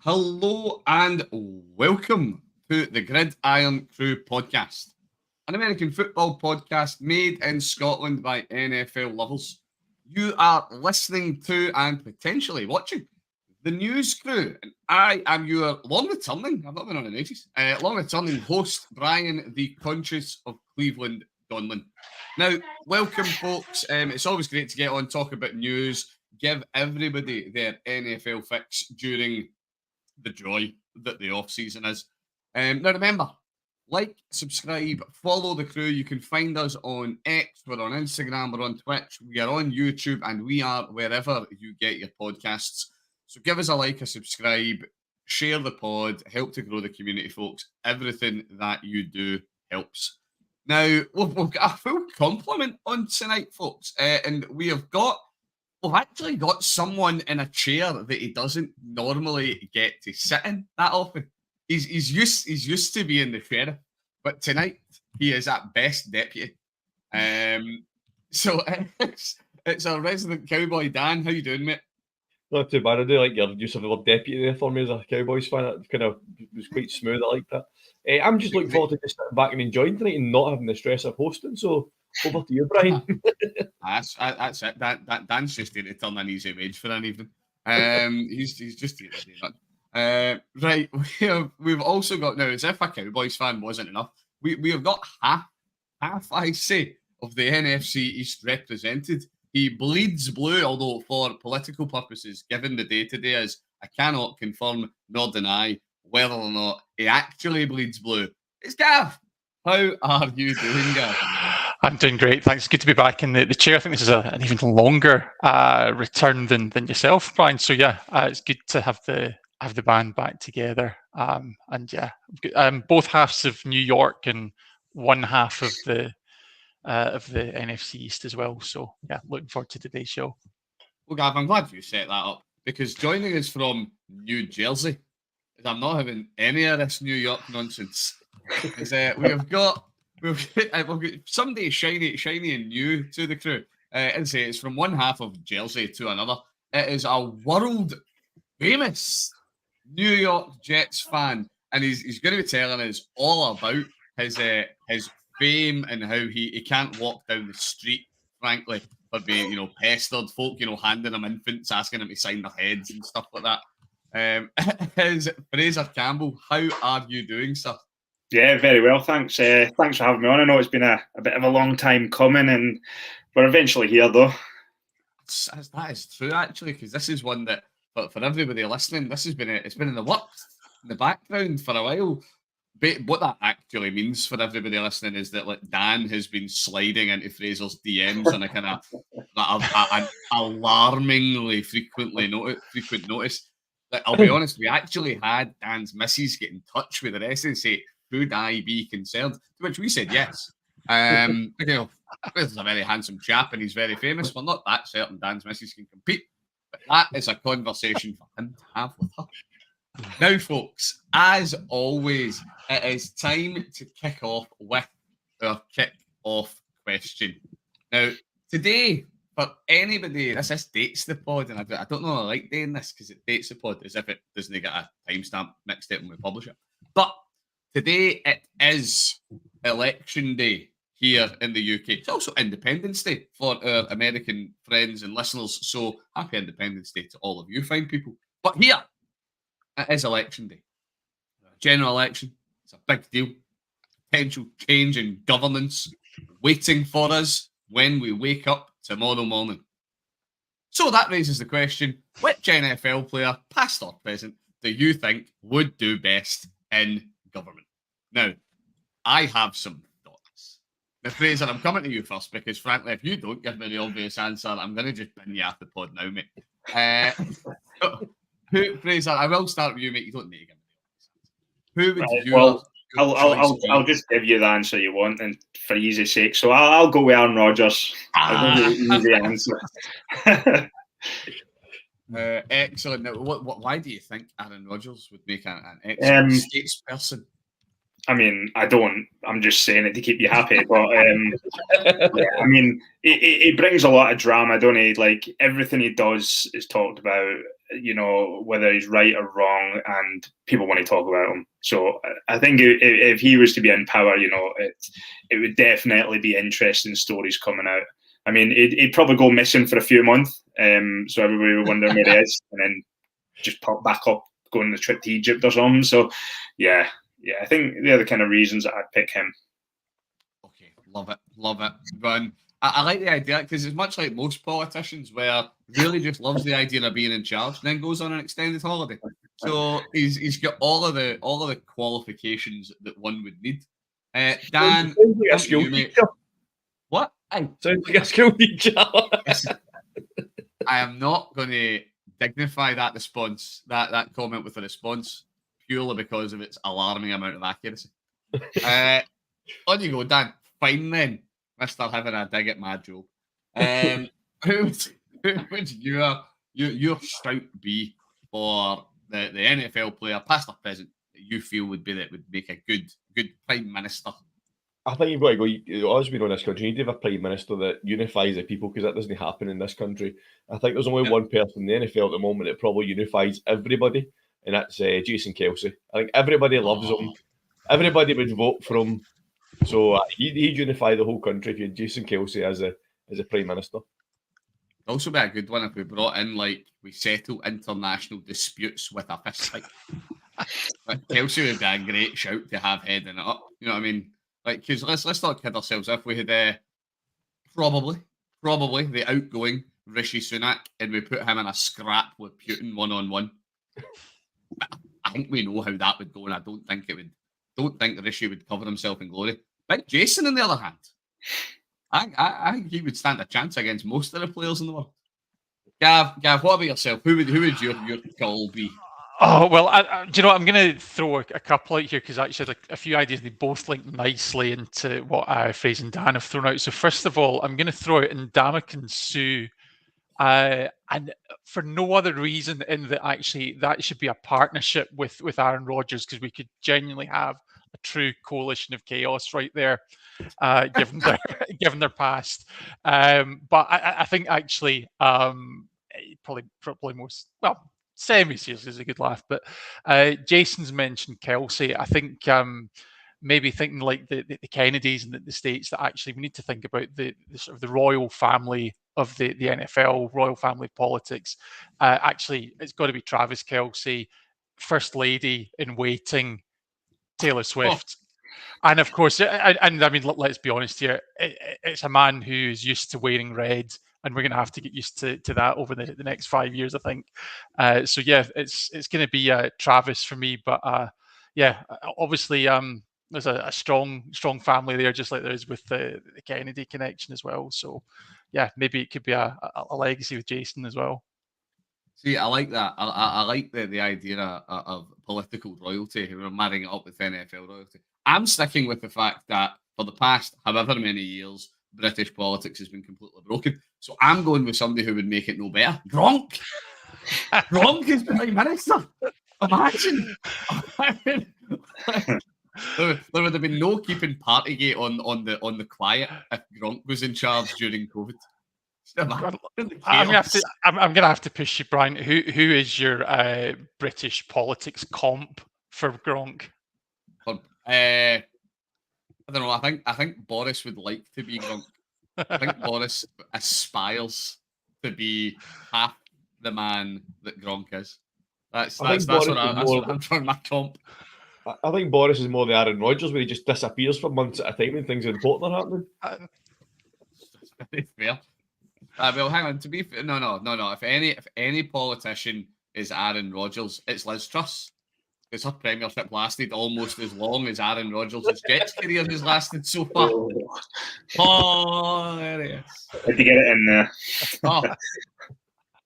Hello and welcome to the Irn-Cru podcast, an American football podcast made in Scotland by NFL lovers. You are listening to and potentially watching the News Crew, and I am your long-returning, I've not been on in ages, long-returning host, Brian, the Conscious of Cleveland Donlan. Now, welcome, folks. It's always great to get on, talk about news, give everybody their NFL fix during the joy that the off season is. Now remember, like, subscribe, follow the crew. You can find us on X, we're on Instagram, we're on Twitch, we are on YouTube, and we are wherever you get your podcasts. So give us a like, a subscribe, share the pod, help to grow the community, folks. Everything that you do helps. Now, we've got a full complement on tonight, folks, and we've actually got someone in a chair that he doesn't normally get to sit in that often. He's used to being the sheriff, but tonight he is at best deputy. So it's our resident cowboy Dan. How you doing, mate? Not too bad. I do like your use of the word deputy there for me as a Cowboys fan. It kind of was quite smooth. I like that. I'm just looking forward to just sitting back and enjoying tonight and not having the stress of hosting. So over to you, Brian. That's it. Dan's just here to turn an easy wage for an evening. He's just here to do that. Right, we've also got now, as if a Cowboys fan wasn't enough, we have got half I say of the NFC East represented. He bleeds blue, although for political purposes, given the day today is, I cannot confirm nor deny whether or not he actually bleeds blue. It's Gav. How are you doing, Gav? I'm doing great, thanks. Good to be back in the chair. I think this is an even longer return than yourself, Brian. So yeah, it's good to have the band back together. And yeah, both halves of New York and one half of the NFC East as well. So yeah, looking forward to today's show. Well, Gav, I'm glad you set that up, because joining us from New Jersey, I'm not having any of this New York nonsense. We've got somebody shiny and new to the crew. And say it's from one half of Jersey to another. It is a world famous New York Jets fan, and he's going to be telling us all about his fame and how he can't walk down the street, frankly, for being pestered, folk handing him infants, asking him to sign their heads and stuff like that. Is Fraser Campbell. How are you doing, sir? Yeah, very well, thanks. Thanks for having me on. I know it's been a bit of a long time coming, and we're eventually here, though. That is true, actually, because this is one that, for everybody listening, it's been in the works, in the background for a while. But what that actually means for everybody listening is that Dan has been sliding into Fraser's DMs on a kind of an alarmingly frequent notice. I'll be honest, we actually had Dan's missus get in touch with the rest and say, "Should I be concerned?" To which we said yes. This is a very handsome chap and he's very famous. We're not that certain Dan's missus can compete, but that is a conversation for him to have with her. Now, folks, as always, it is time to kick off with our kick-off question. Now, today, for anybody, this dates the pod, and I don't know I like doing this because it dates the pod as if it doesn't get a timestamp next to it when we publish it. But today, it is Election Day here in the UK. It's also Independence Day for our American friends and listeners, so happy Independence Day to all of you fine people. But here, it is Election Day. General election. It's a big deal. Potential change in governance waiting for us when we wake up tomorrow morning. So that raises the question, which NFL player, past or present, do you think would do best in government? Now, I have some thoughts. Now, Fraser, I'm coming to you first because, frankly, if you don't give me the obvious answer, I'm going to just bin you off the pod now, mate. Fraser, I will start with you, mate. You don't need to give me the obvious answer. Who would I'll just give you the answer you want, and for easy sake. So I'll go with Aaron Rodgers. I'll give you the easy answer. Excellent. Now, why do you think Aaron Rodgers would make an excellent statesperson? I mean, I don't I'm just saying it to keep you happy. But yeah, I mean, he brings a lot of drama, don't he? Like everything he does is talked about, whether he's right or wrong, and people want to talk about him. So I think if he was to be in power, it would definitely be interesting stories coming out. I mean, he'd probably go missing for a few months, so everybody would wonder where he is, and then just pop back up, go on the trip to Egypt or something. So, yeah, I think they're the kind of reasons that I'd pick him. Okay, love it. But I like the idea because it's much like most politicians, where really just loves the idea of being in charge, and then goes on an extended holiday. So he's got all of the qualifications that one would need. Dan, Sounds like a school teacher. What? Sounds like a school teacher. I am not going to dignify that response, that comment with a response, purely because of its alarming amount of accuracy. On you go, Dan. Fine then, Mr. Having a dig at my joke. Who would your shout be for the NFL player, past or present, that you feel would make a good prime minister? I think you've got to go. As we know in this country, you need to have a prime minister that unifies the people, because that doesn't happen in this country. I think there's only one person in the NFL at the moment that probably unifies everybody, and that's Jason Kelce. I think everybody loves him. Everybody would vote for him. So he'd unify the whole country if you had Jason Kelce as a prime minister. Also be a good one if we brought in, like, we settle international disputes with a fist fight. Like, Kelce would be a great shout to have heading it up. You know what I mean? Like, because let's not kid ourselves. If we had probably the outgoing Rishi Sunak, and we put him in a scrap with Putin 1-on-1, I think we know how that would go, and I don't think Rishi would cover himself in glory. Big Jason, on the other hand, I think he would stand a chance against most of the players in the world. Gav, what about yourself? Who would your call be? Oh, well, do you know what? I'm going to throw a couple out here because I actually had a few ideas. They both link nicely into what Fraser and Dan have thrown out. So first of all, I'm going to throw out Ndamukong Suh, and for no other reason in that actually that should be a partnership with Aaron Rodgers, because we could genuinely have a true coalition of chaos right there, given their past. But I think actually probably most semi-serious is a good laugh, but Jason's mentioned Kelce. I think maybe thinking like the Kennedys and the States, that actually we need to think about the sort of the royal family of the NFL, royal family politics. Actually, it's got to be Travis Kelce, First Lady in waiting, Taylor Swift. And of course, and I mean, let's be honest here, it's a man who is used to wearing red, and we're going to have to get used to that over the next 5 years, I think. So yeah, it's going to be Travis for me. But yeah, obviously there's a strong family there, just like there is with the Kennedy connection as well. So yeah, maybe it could be a legacy with Jason as well. See, I like that. I like the idea of political royalty. We're marrying it up with NFL royalty. I'm sticking with the fact that for the past however many years, British politics has been completely broken. So I'm going with somebody who would make it no better. Gronk. Gronk is Prime Minister. Imagine. There would have been no keeping Partygate on the quiet if Gronk was in charge during COVID. I'm gonna have to push you, Brian. Who is your British politics comp for Gronk? I don't know. I think Boris would like to be Gronk. I think Boris aspires to be half the man that Gronk is. That's what I'm trying my comp. I think Boris is more the Aaron Rodgers, where he just disappears for months at a time when things important are happening. That's very fair. Well, hang on. To be fair, no. If any politician is Aaron Rodgers, it's Liz Truss. Because her premiership lasted almost as long as Aaron Rodgers' Jets career has lasted so far. Oh, there he is. Had to get it in there. Oh,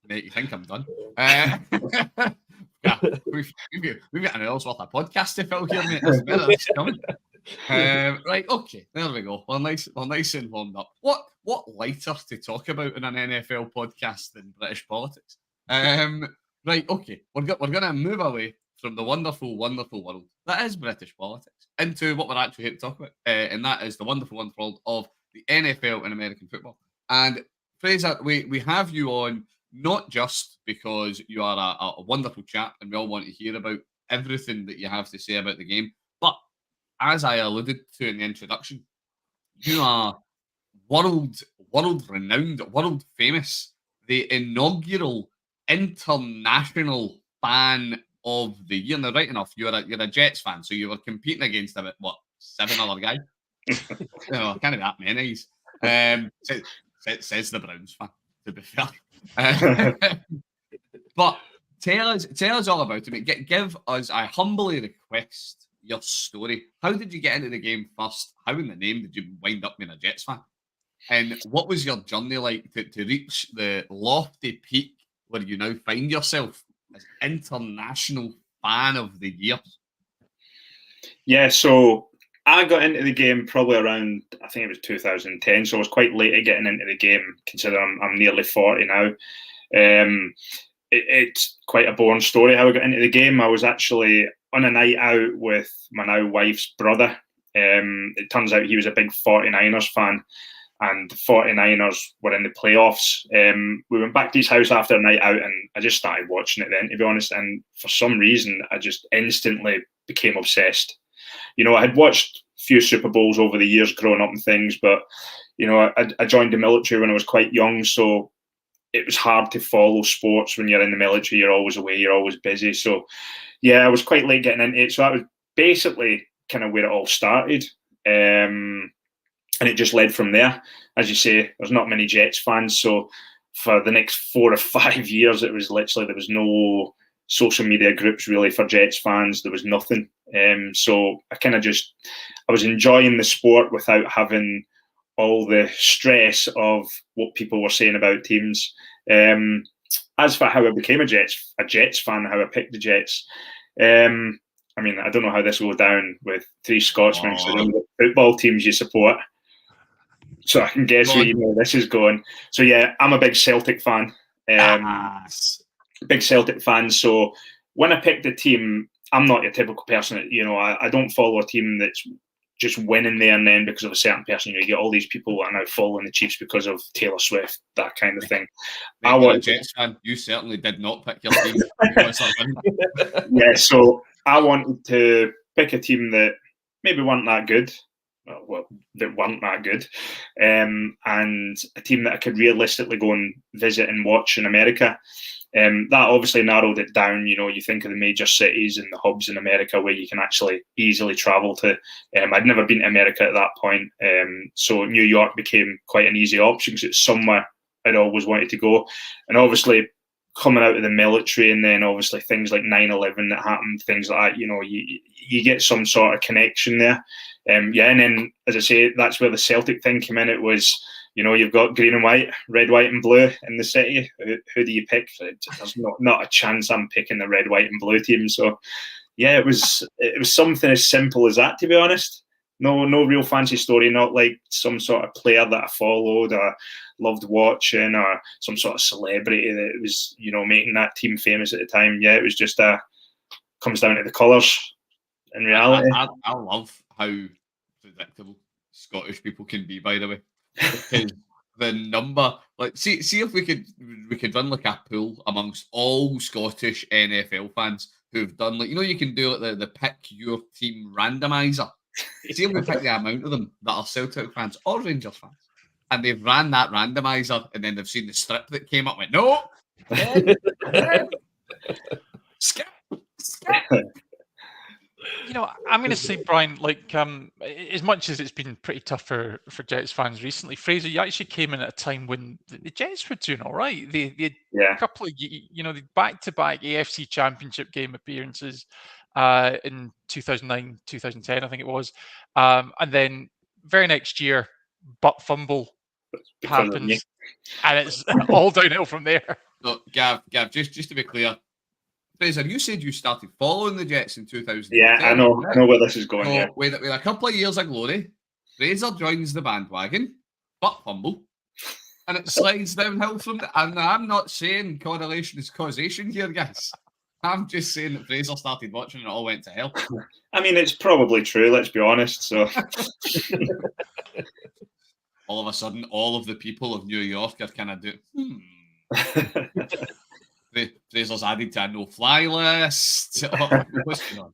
mate, you think I'm done? Yeah, we've got an hour's worth of podcast to fill here, mate. That's coming. Right, okay, there we go. We're nice and warmed up. What lighter to talk about in an NFL podcast than British politics? Right, okay, we're gonna move away from the wonderful, wonderful world that is British politics into what we're actually here to talk about, and that is the wonderful, wonderful world of the NFL and American football. And Fraser, we have you on not just because you are a wonderful chap and we all want to hear about everything that you have to say about the game, but as I alluded to in the introduction, you are world renowned, world famous, the inaugural international fan of the year. Now, right enough, you're a Jets fan, so you were competing against about 7 other guys. No, kind of that many. Says the Browns fan, to be fair. But tell us all about it. Give us, I humbly request, your story. How did you get into the game first? How in the name did you wind up being a Jets fan? And what was your journey like to reach the lofty peak where you now find yourself as international fan of the year? Yeah, so I got into the game probably around, I think it was 2010, so I was quite late at getting into the game, considering I'm nearly 40 now. It's quite a boring story how I got into the game. I was actually on a night out with my now wife's brother. It turns out he was a big 49ers fan, and the 49ers were in the playoffs. We went back to his house after a night out, and I just started watching it then, to be honest. And for some reason, I just instantly became obsessed. You know, I had watched a few Super Bowls over the years growing up and things, but, you know, I joined the military when I was quite young, so it was hard to follow sports when you're in the military. You're always away, you're always busy. So, yeah, I was quite late getting into it. So that was basically kind of where it all started. And it just led from there. As you say, there's not many Jets fans. So for the next 4 or 5 years, it was literally, there was no social media groups really for Jets fans. There was nothing. So I was enjoying the sport without having all the stress of what people were saying about teams. As for how I became a Jets fan, how I picked the Jets, I mean, I don't know how this will go down with 3 Scotsmen, so I don't know what football teams you support. So I can guess where this is going. So yeah, I'm a big Celtic fan. Big Celtic fan. So when I picked the team, I'm not your typical person. You know, I don't follow a team that's just winning there and then because of a certain person. You know, you get all these people that are now following the Chiefs because of Taylor Swift, that kind of thing. I was a Jets fan. You certainly did not pick your team. Yeah, so I wanted to pick a team that maybe weren't that good. Well, that weren't that good, and a team that I could realistically go and visit and watch in America. That obviously narrowed it down. You know, you think of the major cities and the hubs in America where you can actually easily travel to. I'd never been to America at that point, so New York became quite an easy option because it's somewhere I'd always wanted to go. And obviously, coming out of the military and then obviously things like 9/11 that happened, things like that, you know, you get some sort of connection there. And then, as I say, that's where the Celtic thing came in. It was, you know, you've got green and white, red, white and blue in the city. Who do you pick? There's not a chance I'm picking the red, white and blue team. So, yeah, it was something as simple as that, to be honest. No real fancy story, not like some sort of player that I followed or loved watching or some sort of celebrity that was, you know, making that team famous at the time. Yeah, it was just comes down to the colours in reality. I love how predictable Scottish people can be, by the way. Because the number, like, see if we could run like a pool amongst all Scottish NFL fans who've done, like, you know, you can do like the pick your team randomizer. See if we pick the amount of them that are Celtic fans or Rangers fans, and they've ran that randomizer, and then they've seen the strip that came up. Went no, skip. You know, I'm going to say, Brian, like, as much as it's been pretty tough for Jets fans recently, Fraser, you actually came in at a time when the Jets were doing all right. They had a couple of, you know, the back-to-back AFC Championship game appearances in 2009, 2010, I think it was. And then very next year, butt fumble happens, and it's all downhill from there. So, Gav, just to be clear, Fraser, you said you started following the Jets in 2010. Yeah, I know where this is going. So, with a couple of years of glory, Fraser joins the bandwagon, butt fumble, and it slides downhill from there. And I'm not saying correlation is causation here, guys. I'm just saying that Fraser started watching and it all went to hell. I mean, it's probably true. Let's be honest. So all of a sudden, all of the people of New York are kind of doing. Fraser's added to a no-fly list. What's going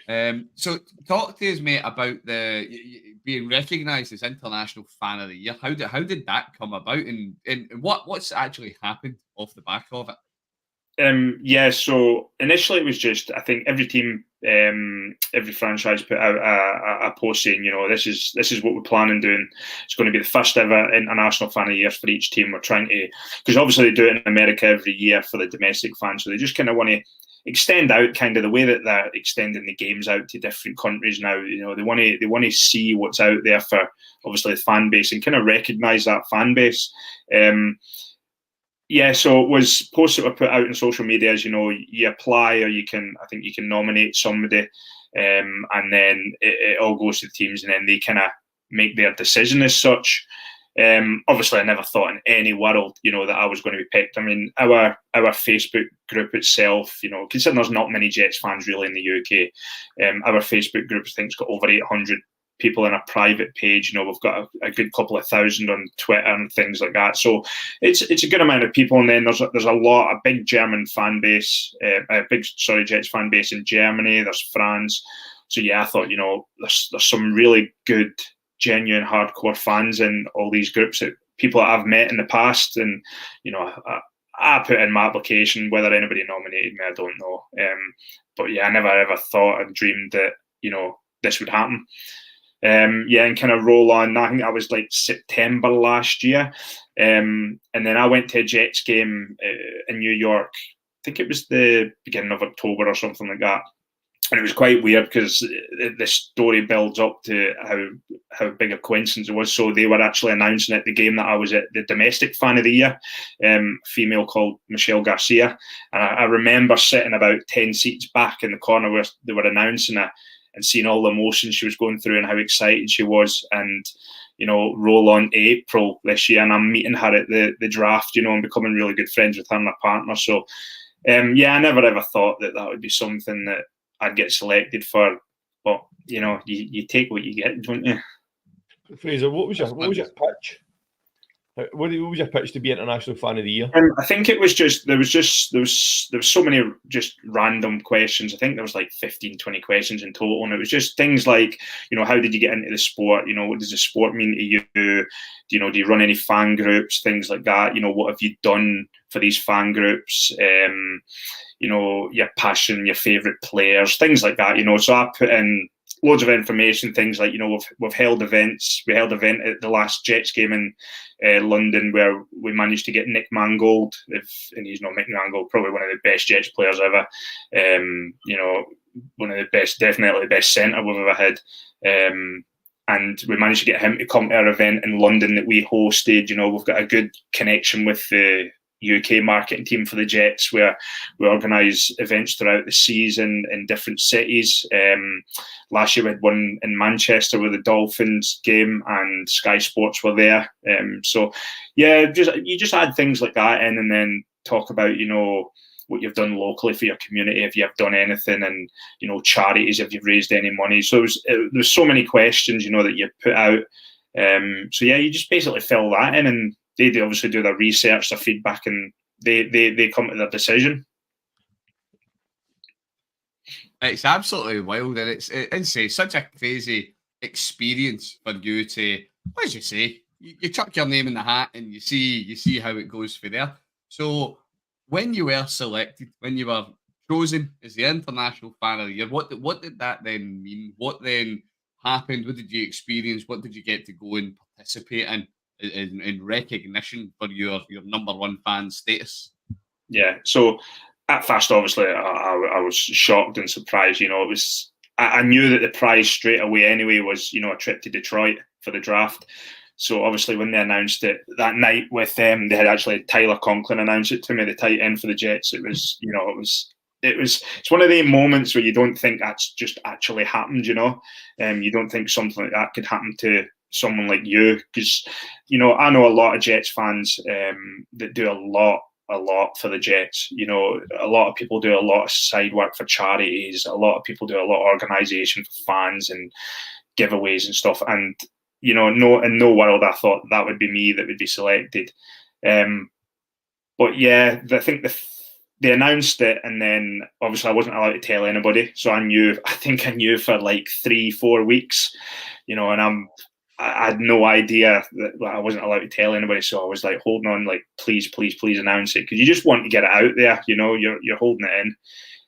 on? So talk to us, mate, about the being recognised as International Fan of the Year. How did that come about, and what's actually happened off the back of it? Yeah, so initially it was just, I think every team, every franchise put out a post saying, this is what we're planning doing. It's going to be the first ever International Fan of the Year for each team. We're trying to, because obviously they do it in America every year for the domestic fans, so they just kind of want to extend out kind of the way that they're extending the games out to different countries now. They want to see what's out there for obviously the fan base and kind of recognise that fan base. Yeah, so it was posts that were put out on social media as, you apply, or I think you can nominate somebody, and then it all goes to the teams, and then they kind of make their decision as such. Obviously, I never thought in any world, that I was going to be picked. I mean, our Facebook group itself, considering there's not many Jets fans really in the UK, our Facebook group, I think, has got over 800 people in a private page. We've got a good couple of thousand on Twitter and things like that. So it's a good amount of people. And then there's a big German fan base, Jets fan base in Germany. There's France. So yeah, I thought, there's some really good, genuine, hardcore fans in all these groups, that people that I've met in the past. And, I put in my application. Whether anybody nominated me, I don't know. But yeah, I never ever thought and dreamed that, this would happen. And kind of roll on. I think that was like September last year. And then I went to a Jets game in New York. I think it was the beginning of October or something like that. And it was quite weird because the story builds up to how big a coincidence it was. So they were actually announcing at the game that I was at the domestic fan of the year, female called Michelle Garcia. And I remember sitting about 10 seats back in the corner where they were announcing it, and seeing all the emotions she was going through and how excited she was. And, roll on to April this year, and I'm meeting her at the draft, and becoming really good friends with her and her partner. So, I never ever thought that would be something that I'd get selected for. But, you take what you get, don't you? Fraser, what was your pitch? What was your pitch to be International Fan of the Year? I think it was there was so many just random questions. I think there was like 15, 20 questions in total, and it was just things like, how did you get into the sport? What does the sport mean to you? Do you run any fan groups? Things like that. What have you done for these fan groups? Your passion, your favourite players, things like that. So I put in loads of information, things like, we've held events. We held an event at the last Jets game in London where we managed to get Nick Mangold, and he's not Nick Mangold, probably one of the best Jets players ever. One of the best, definitely the best centre we've ever had. And we managed to get him to come to our event in London that we hosted. We've got a good connection with the UK marketing team for the Jets, where we organise events throughout the season in different cities. Last year we had one in Manchester with the Dolphins game, and Sky Sports were there. So yeah, you just add things like that in, and then talk about what you've done locally for your community, if you've done anything, and charities, if you've raised any money. So there's so many questions that you put out. So yeah, you just basically fill that in, and they obviously do their research, their feedback, and they come to their decision. It's absolutely wild, and it's such a crazy experience for you to, what did you say? You chuck your name in the hat, and you see how it goes for there. So when you were selected, when you were chosen as the International Fan of the Year, what did that then mean? What then happened? What did you experience? What did you get to go and participate in recognition for your number one fan status? Yeah, so at first, obviously, I was shocked and surprised. I knew that the prize straight away anyway was a trip to Detroit for the draft. So obviously, when they announced it that night with them, they had actually Tyler Conklin announce it to me, the tight end for the Jets. It was, it's one of the moments where you don't think that's just actually happened. You don't think something like that could happen to someone like you, because I know a lot of Jets fans that do a lot a lot for the Jets. You know, a lot of people do a lot of side work for charities. A lot of people do a lot of organisation for fans and giveaways and stuff. And you know, in no world I thought that would be me that would be selected. But yeah, I think they announced it, and then obviously I wasn't allowed to tell anybody. So I think I knew for like 3-4 weeks, you know, and I had no idea that I wasn't allowed to tell anybody. So I was like holding on, like, please, please, please announce it, because you just want to get it out there. You know, you're holding it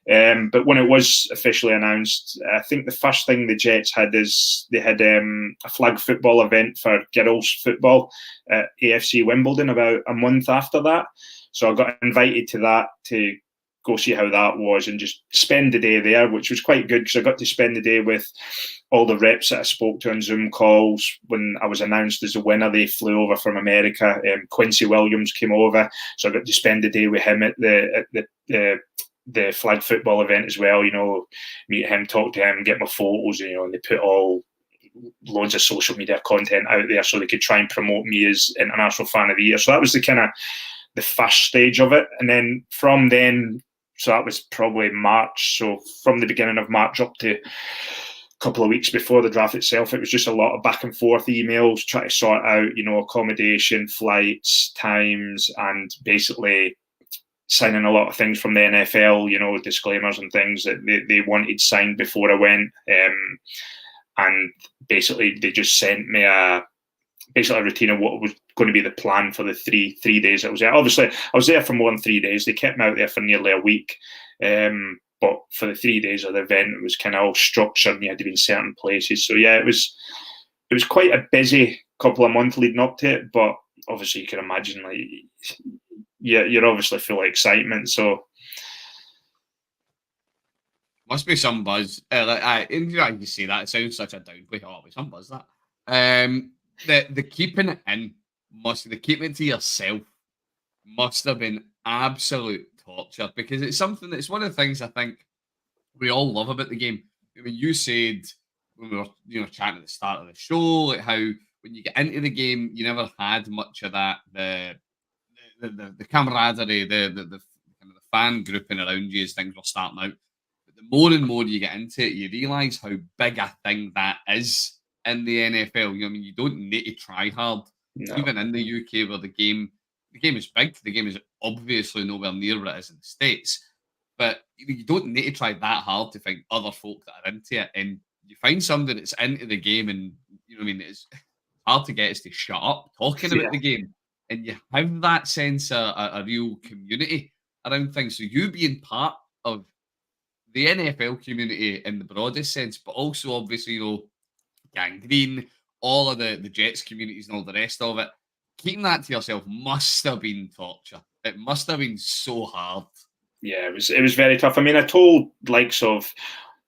in. But when it was officially announced, I think the first thing the Jets had is they had a flag football event for girls football at AFC Wimbledon about a month after that. So I got invited to that to go see how that was and just spend the day there, which was quite good because I got to spend the day with all the reps that I spoke to on Zoom calls. When I was announced as a winner, they flew over from America. Quincy Williams came over, so I got to spend the day with him at the flag football event as well. You know, meet him, talk to him, get my photos. You know, and they put loads of social media content out there so they could try and promote me as International Fan of the Year. So that was the first stage of it. And then from then, so that was probably March. So from the beginning of March up to a couple of weeks before the draft itself, it was just a lot of back and forth emails, trying to sort out, you know, accommodation, flights, times, and basically signing a lot of things from the NFL, you know, disclaimers and things that they wanted signed before I went. And basically they just sent me a routine of what was going to be the plan for the three days I was there. Obviously, I was there for more than 3 days. They kept me out there for nearly a week. But for the 3 days of the event, it was kind of all structured and you had to be in certain places. So yeah, it was quite a busy couple of months leading up to it. But obviously you can imagine, like, you're obviously full of excitement. So must be some buzz. You say that, it sounds such a downplay. Oh, some buzz that. The keeping it in the keeping it to yourself must have been absolute torture, because it's one of the things I think we all love about the game. I mean, you said when we were chatting at the start of the show, like how when you get into the game, you never had much of that the camaraderie, the kind of the fan grouping around you as things were starting out. But the more and more you get into it, you realise how big a thing that is in the NFL. I mean, you don't need to try hard. No. Even in the UK, where the game is big, the game is obviously nowhere near what it is in the States. But you don't need to try that hard to find other folk that are into it. And you find somebody that's into the game, and you know what I mean, it's hard to get us to shut up talking about the game. And you have that sense of a real community around things. So you being part of the NFL community in the broadest sense, but also obviously, you know, Gangrene, all of the Jets communities and all the rest of it, keeping that to yourself must have been torture. It must have been so hard. Yeah, it was very tough. I mean, I told likes of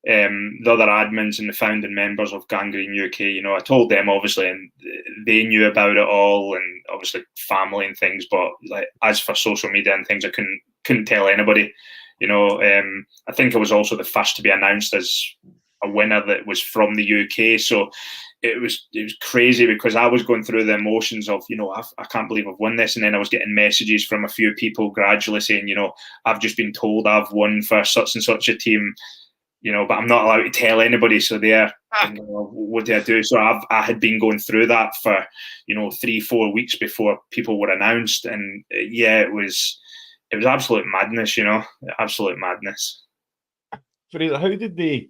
the other admins and the founding members of Gangrene UK, you know, I told them obviously, and they knew about it all, and obviously family and things. But like, as for social media and things, I couldn't tell anybody. You know, I think I was also the first to be announced as a winner that was from the UK. So it was crazy, because I was going through the emotions of, you know, I can't believe I've won this. And then I was getting messages from a few people gradually saying, you know, I've just been told I've won for such and such a team, you know, but I'm not allowed to tell anybody. So they're, you know, what do I do? So I had been going through that for, you know, 3-4 weeks before people were announced. And yeah, it was absolute madness, you know, absolute madness. Fraser, how did they,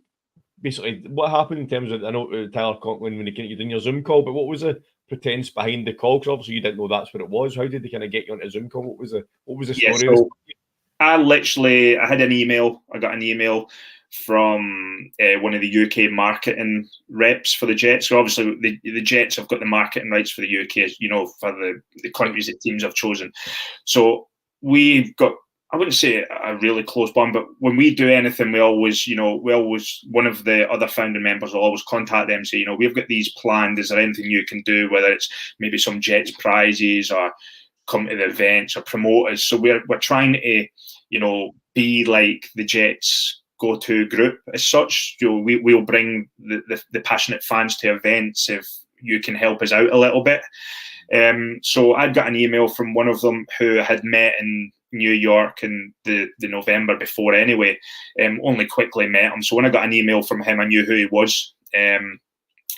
basically, what happened in terms of, I know Tyler Conklin, when you did your Zoom call, but what was the pretense behind the call? Because obviously you didn't know that's what it was. How did they kind of get you on a Zoom call? What was the story? So I had an email. I got an email from one of the UK marketing reps for the Jets. So obviously the Jets have got the marketing rights for the UK, you know, for the countries that teams have chosen. So we've got, I wouldn't say a really close bond, but when we do anything, we always, one of the other founding members will always contact them and say, you know, we've got these planned. Is there anything you can do, whether it's maybe some Jets prizes or come to the events or promote us? So we're trying to, you know, be like the Jets go-to group as such. You know, we'll bring the passionate fans to events if you can help us out a little bit. So I'd got an email from one of them who had met in New York in the November before anyway. Only quickly met him. So when I got an email from him, I knew who he was. And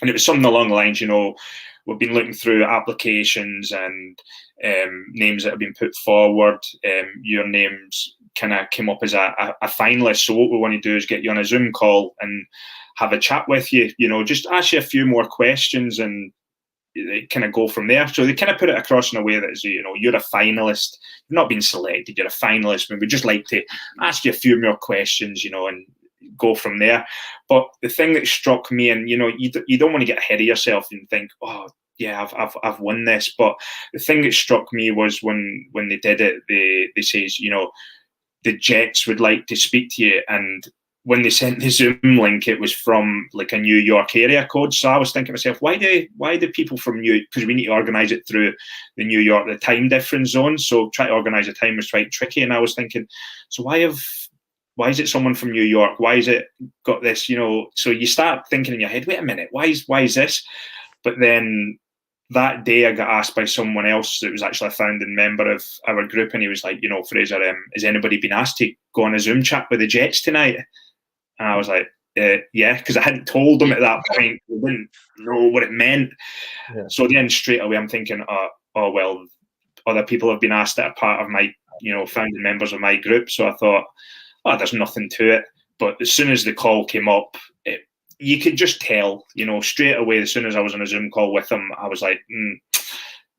it was something along the lines, we've been looking through applications and names that have been put forward. Your name's kind of came up as a finalist. So what we want to do is get you on a Zoom call and have a chat with you, just ask you a few more questions and kind of go from there. So they kind of put it across in a way that, you're a finalist. You've not been selected, you're a finalist. We'd just like to ask you a few more questions, and go from there. But the thing that struck me, and, you don't want to get ahead of yourself and think, oh, yeah, I've won this. But the thing that struck me was when they did it, they says, the Jets would like to speak to you. And when they sent the Zoom link, it was from like a New York area code. So I was thinking to myself, why do people from because we need to organise it through the New York, the time difference zone. So trying to organise a time was quite tricky. And I was thinking, so why is it someone from New York? Why is it got this, So you start thinking in your head, wait a minute, why is this? But then that day I got asked by someone else that was actually a founding member of our group, and he was like, Fraser, has anybody been asked to go on a Zoom chat with the Jets tonight? And I was like, yeah, because I hadn't told them at that point. They didn't know what it meant. Yeah. So then straight away I'm thinking, oh, well, other people have been asked that are part of my, founding members of my group. So I thought, oh, there's nothing to it. But as soon as the call came up, you could just tell, straight away, as soon as I was on a Zoom call with them, I was like,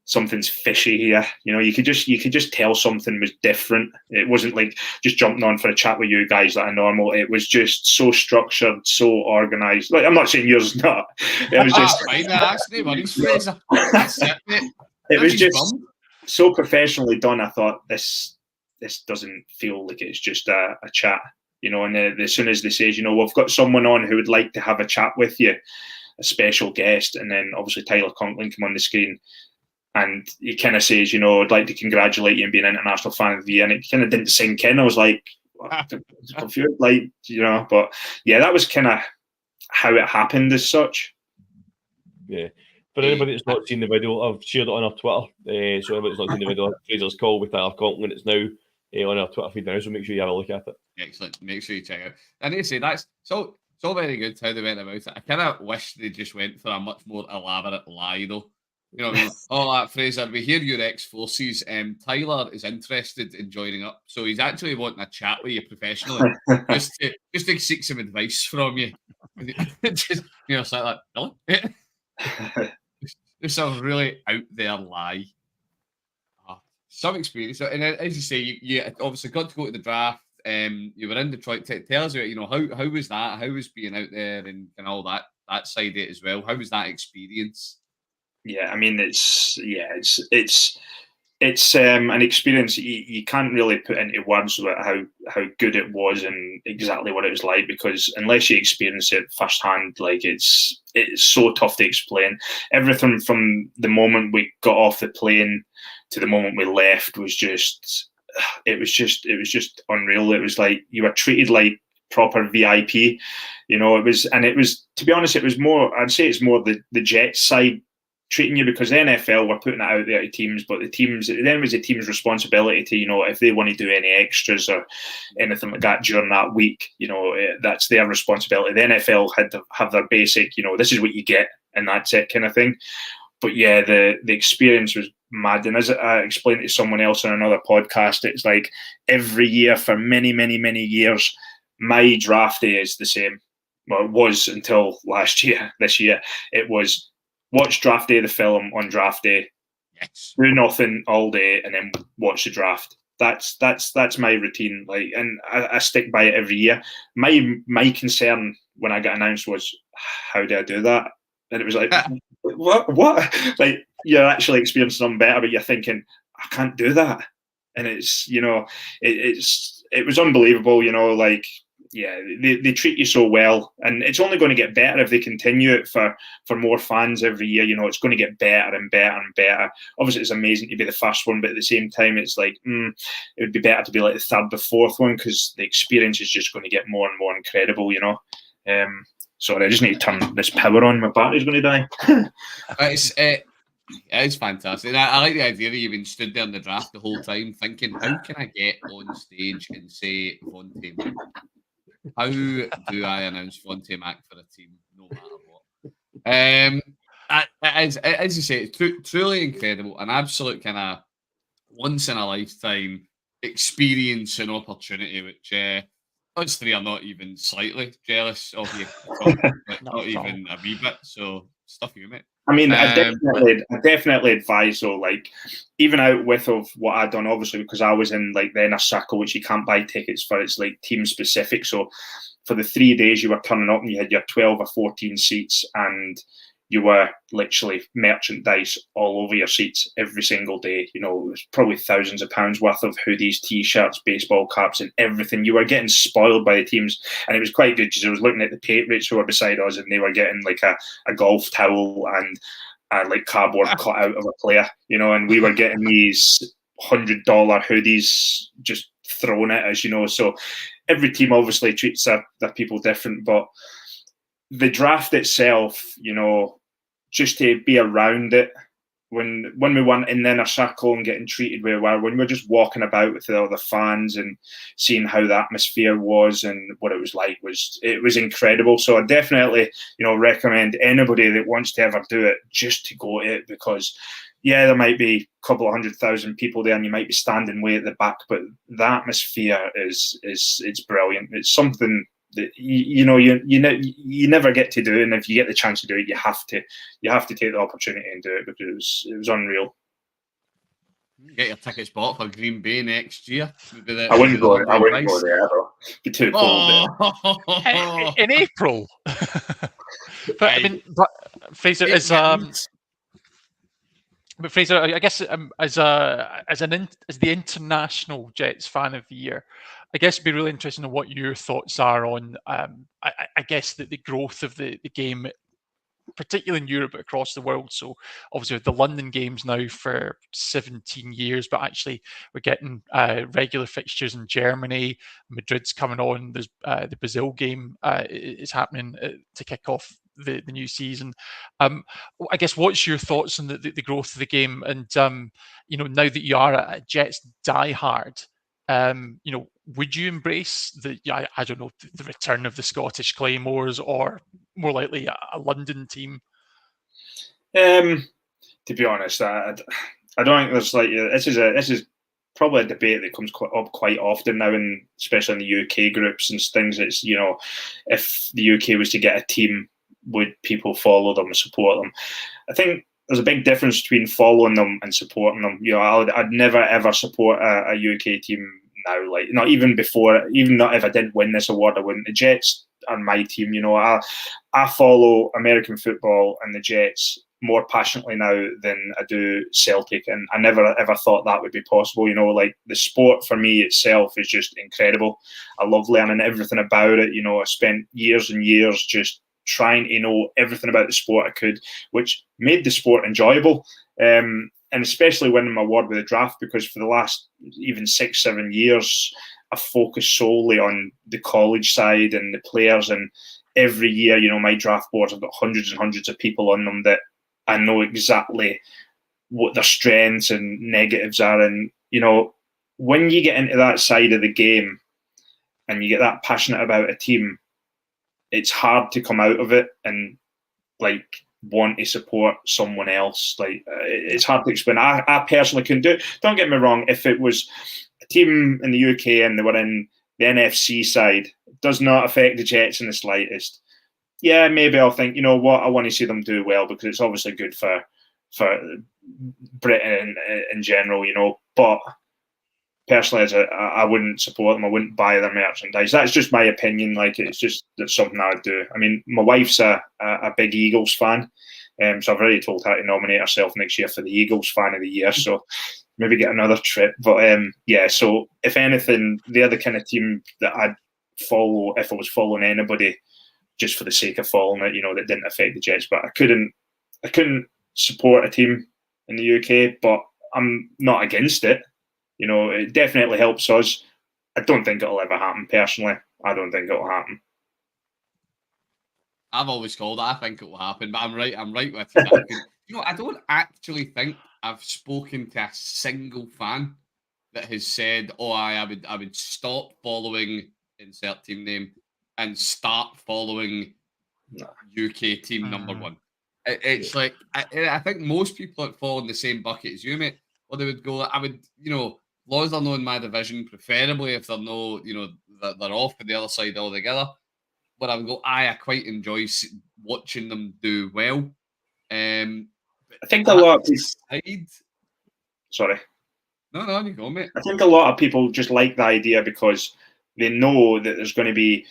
something's fishy here. You could just tell something was different. It wasn't like just jumping on for a chat with you guys like a normal. It was just so structured, so organised. Like, I'm not saying yours not. It was just it was just so professionally done. I thought this doesn't feel like it's just a chat. And as soon as they say, we've got someone on who would like to have a chat with you, a special guest, and then obviously Tyler Conklin come on the screen. And he kind of says, I'd like to congratulate you on being an International Fan of the Year. And it kind of didn't sink in. I was like, confused, but yeah, that was kind of how it happened as such. Yeah. For anybody that's not seen the video, I've shared it on our Twitter. So anybody that's not seen the video, Fraser's call with Tyler Conklin, it's now on our Twitter feed now. So make sure you have a look at it. Excellent. Make sure you check it out. I need to say, it's all very good how they went about it. I kind of wish they just went for a much more elaborate lie, though. Fraser, we hear your ex-forces. Tyler is interested in joining up, so he's actually wanting a chat with you professionally, just to seek some advice from you. Just, it's like that. Really? Just a really out there lie. Some experience, and as you say, you obviously got to go to the draft. You were in Detroit. Tell us about, how was that? How was being out there and all that side of it as well? How was that experience? Yeah, I mean, it's an experience you can't really put into words about how good it was and exactly what it was like, because unless you experience it firsthand, like it's so tough to explain. Everything from the moment we got off the plane to the moment we left was just unreal. It was like you were treated like proper VIP. It was, to be honest, it was more, I'd say it's more the Jets side treating you, because the NFL were putting it out there to teams, but it was the team's responsibility to, if they want to do any extras or anything like that during that week, that's their responsibility. The NFL had to have their basic, this is what you get and that's it kind of thing. But yeah, the experience was mad. And as I explained to someone else on another podcast, it's like every year for many, many, many years, my draft day is the same. Well, it was until last year. This year, it was watch draft day, the film on draft day, yes, do nothing all day, and then watch the draft. That's my routine. Like, and I stick by it every year. My concern when I got announced was, how do I do that? And it was like, what? Like, you're actually experiencing something better, but you're thinking, I can't do that. And it's, it was unbelievable, like, yeah, they treat you so well, and it's only going to get better if they continue it for more fans every year. It's going to get better and better and better. Obviously, it's amazing to be the first one, but at the same time, it's like, it would be better to be like the third, the fourth one, because the experience is just going to get more and more incredible, Sorry, I just need to turn this power on. My battery's going to die. It is fantastic. And I like the idea that you've been stood there in the draft the whole time thinking, how can I get on stage and say Vontae Mack? How do I announce Vontae Mack for a team, no matter what? As you say, it's truly incredible, an absolute kind of once in a lifetime experience and opportunity, which us three are not even slightly jealous of you at all, but not even a wee bit. So stuff you, mate. I mean, I definitely advise though, like even out with of what I'd done, obviously because I was in like the inner circle, which you can't buy tickets for. It's like team specific. So for the 3 days you were turning up and you had your 12 or 14 seats and you were literally merchandise all over your seats every single day. You know, it was probably thousands of pounds worth of hoodies, t-shirts, baseball caps, and everything. You were getting spoiled by the teams, and it was quite good because I was looking at the Patriots who were beside us, and they were getting like a golf towel and like cardboard cut out of a player, you know, and we were getting these $100 hoodies just thrown at us, you know. So every team obviously treats their people different, but the draft itself, you know, just to be around it when we weren't in the inner circle and getting treated where we were, when we were just walking about with the other fans and seeing how the atmosphere was and what it was like, it was incredible. So I definitely, you know, recommend anybody that wants to ever do it just to go to it, because yeah, there might be a couple of 100,000 people there and you might be standing way at the back, but the atmosphere it's brilliant. It's something that you never get to do, and if you get the chance to do it, you have to take the opportunity and do it, because it was unreal. Get your tickets bought for Green Bay next year. I wouldn't go there though. It'd be too cold there. In April. But I mean, Fraser is But Fraser, I guess as the international Jets fan of the year, I guess it'd be really interesting to know what your thoughts are on, I guess, the growth of the game, particularly in Europe, but across the world. So obviously with the London games now for 17 years, but actually we're getting regular fixtures in Germany. Madrid's coming on. There's the Brazil game is happening to kick off the new season. I guess what's your thoughts on the growth of the game? And you know, now that you are a Jets diehard, you know, would you embrace I don't know, the return of the Scottish Claymores, or more likely a London team? To be honest, I don't think there's like this is probably a debate that comes up quite often now, and especially in the UK groups and things. It's, you know, if the UK was to get a team, would people follow them and support them? I think there's a big difference between following them and supporting them. You know, I'd never ever support a UK team now. Like, not even before, even not if I didn't win this award, I wouldn't. The Jets are my team. You know, I follow American football and the Jets more passionately now than I do Celtic, and I never ever thought that would be possible. You know, like the sport for me itself is just incredible. I love learning everything about it. You know, I spent years and years just trying to know everything about the sport I could, which made the sport enjoyable. And especially winning my award with the draft, because for the last even 6-7 years, I focused solely on the college side and the players. And every year, you know, my draft boards have got hundreds and hundreds of people on them that I know exactly what their strengths and negatives are. And, you know, when you get into that side of the game and you get that passionate about a team, it's hard to come out of it and like want to support someone else. Like, it's hard to explain. I personally couldn't do it. Don't get me wrong. If it was a team in the UK and they were in the NFC side, it does not affect the Jets in the slightest. Yeah, maybe I'll think, you know what, I want to see them do well, because it's obviously good for Britain in general, you know. But personally, I wouldn't support them. I wouldn't buy their merchandise. That's just my opinion. Like, that's something I would do. I mean, my wife's a big Eagles fan, so I've already told her to nominate herself next year for the Eagles Fan of the Year. So maybe get another trip. But yeah. So if anything, they're the kind of team that I'd follow if I was following anybody, just for the sake of following it. You know, that didn't affect the Jets. But I couldn't support a team in the UK, but I'm not against it. You know, it definitely helps us. I don't think it'll ever happen, personally. I don't think it'll happen. I've always called it. I think it will happen, but I'm right. I'm right with you. I don't actually think I've spoken to a single fan that has said, "Oh, I would stop following insert team name and start following UK team number one." It's like I think most people that fall in the same bucket as you, mate. Or they would go, I would, as long as they're not in my division, preferably if they're no, they're off on the other side altogether. But I would go, I quite enjoy watching them do well. I think a lot of people. Side, Sorry. No, you go, mate. I think a lot of people just like the idea because they know that there's going to be,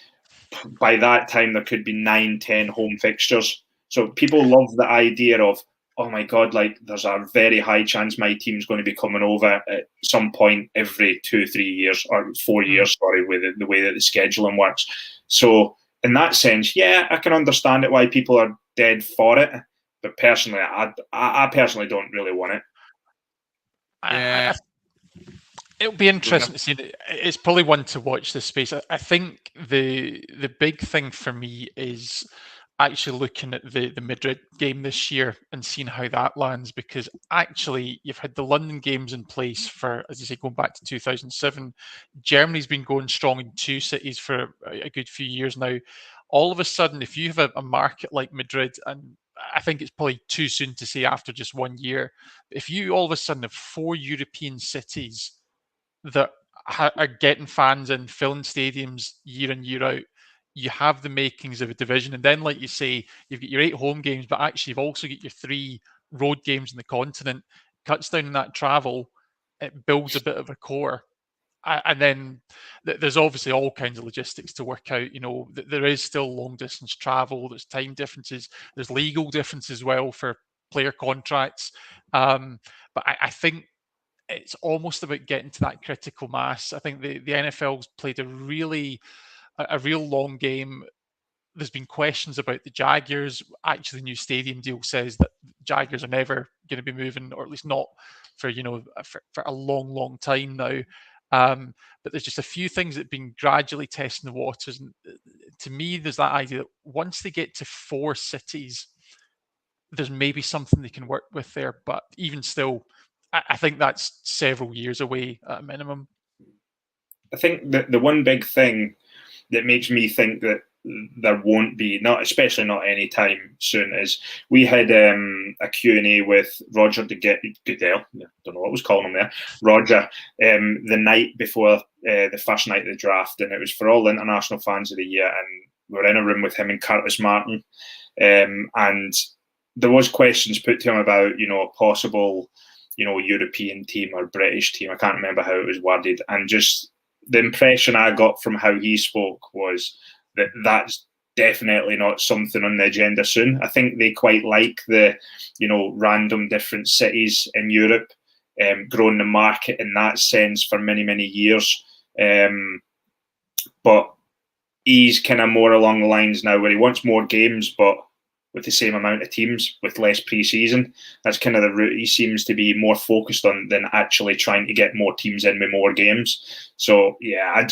by that time, there could be 9, 10 home fixtures. So people love the idea of, oh my God, like there's a very high chance my team's going to be coming over at some point every 2, 3 years or 4 years, sorry, with the way that the scheduling works. So in that sense, yeah, I can understand it why people are dead for it. But personally, I personally don't really want it. Yeah. It'll be interesting to see. It's probably one to watch this space. I think the big thing for me is actually looking at the Madrid game this year and seeing how that lands, because actually you've had the London games in place for, as you say, going back to 2007. Germany's been going strong in 2 cities for a good few years now. All of a sudden, if you have a market like Madrid, and I think it's probably too soon to say after just 1 year, if you all of a sudden have 4 European cities that are getting fans in, filling stadiums year in, year out, you have the makings of a division. And then, like you say, you've got your 8 home games, but actually you've also got your 3 road games in the continent. Cuts down on that travel, it builds a bit of a core. And then there's obviously all kinds of logistics to work out. There is still long distance travel, there's time differences, there's legal differences as well for player contracts. But I think it's almost about getting to that critical mass. I think the NFL's played a real long game. There's been questions about the Jaguars. Actually, the new stadium deal says that Jaguars are never going to be moving, or at least not for for a long time now. But there's just a few things that have been gradually testing the waters. And to me, there's that idea that once they get to 4 cities, there's maybe something they can work with there. But even still, I think that's several years away at a minimum. I think that the one big thing that makes me think that there won't be, especially not anytime soon, is we had a Q&A with Roger Goodell, I don't know what I was calling him there, Roger, the night before the first night of the draft, and it was for all the international fans of the year, and we were in a room with him and Curtis Martin, and there was questions put to him about, a possible, European team or British team. I can't remember how it was worded, and just the impression I got from how he spoke was that that's definitely not something on the agenda soon. I think they quite like the, random different cities in Europe, growing the market in that sense for many, many years. But he's kind of more along the lines now where he wants more games, but with the same amount of teams, with less pre-season. That's kind of the route he seems to be more focused on than actually trying to get more teams in with more games. So, yeah,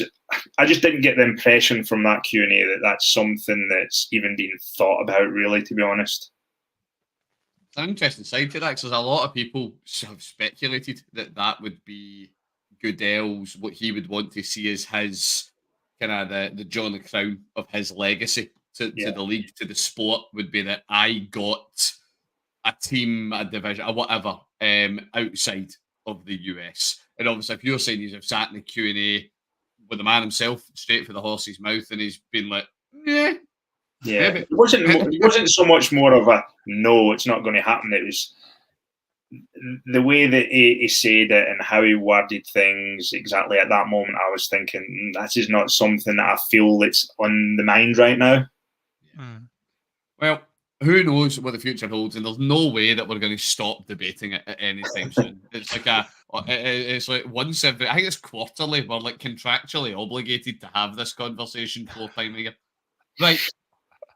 I just didn't get the impression from that Q&A that that's something that's even been thought about, really, to be honest. It's an interesting side to that, because there's a lot of people have speculated that would be Goodell's, what he would want to see as his kind of the John the Crown of his legacy to the league, to the sport, would be that I got a team, a division, or whatever, outside of the US. And obviously, if you're saying he's sat in the Q&A with the man himself, straight for the horse's mouth, and he's been like, yeah. It wasn't so much more of a, no, it's not going to happen. It was the way that he said it and how he worded things exactly at that moment. I was thinking, that is not something that I feel that's on the mind right now. Well, who knows what the future holds, and there's no way that we're going to stop debating it at any time soon. It's like once every, I think it's quarterly, we're like contractually obligated to have this conversation 4 times a year. Right.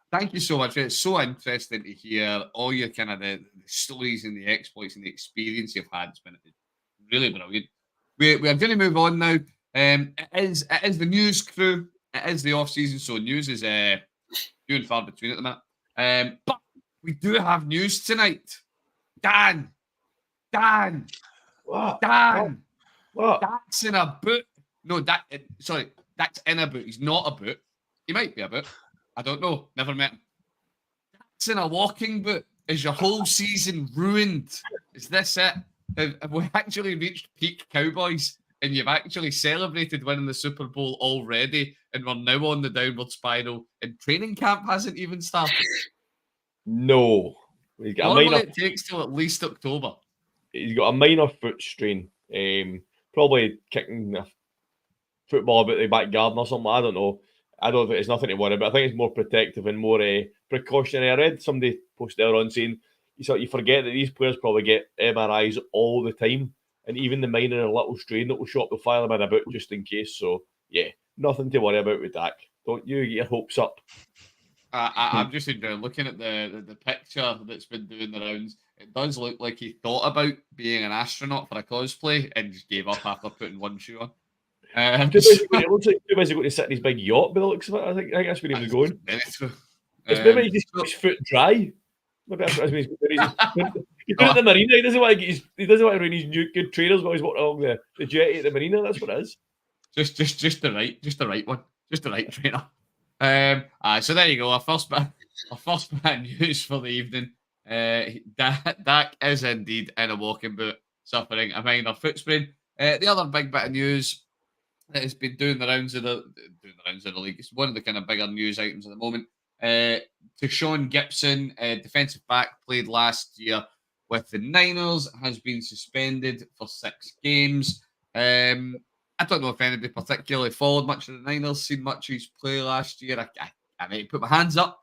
Thank you so much. It's so interesting to hear all your kind of the stories and the exploits and the experience you've had. It's been really brilliant. We're going to move on now. It is the news crew. It is the off season, so news is few and far between at the minute. But we do have news tonight. Dan, What? What? that's in a boot. No, sorry, that's in a boot. He's not a boot. He might be a boot. I don't know. Never met him. That's in a walking boot. Is your whole season ruined? Is this it? Have we actually reached peak Cowboys and you've actually celebrated winning the Super Bowl already and we're now on the downward spiral and training camp hasn't even started? No. He's got Normally it takes till at least October. He's got a minor foot strain. Probably kicking a football about the back garden or something. I don't know. I don't think it's nothing to worry about. I think it's more protective and more precautionary. I read somebody posted there on saying you forget that these players probably get MRIs all the time, and even the minor little strain that will show up, they'll file them in a boot just in case. So yeah, nothing to worry about with Dak. Don't you get your hopes up? I'm just looking at the picture that's been doing the rounds. It does look like he thought about being an astronaut for a cosplay and just gave up after putting one shoe on. It looks like too busy going to sit in his big yacht by the looks of it. I think that's where he was going. It's maybe he just got his foot dry. Maybe that's what he's doing at the marina. He doesn't want to ruin his new good trainers while he's walking along the jetty at the marina. That's what it is. Just the right one. Just the right trainer. So there you go. Our first bit of news for the evening. Dak is indeed in a walking boot, suffering a minor foot sprain. The other big bit of news that has been doing the rounds of the league. It's one of the kind of bigger news items at the moment. To Sean Gibson, defensive back, played last year with the Niners, has been suspended for 6 games. I don't know if anybody particularly followed much of the Niners, seen much of his play last year. I might put my hands up.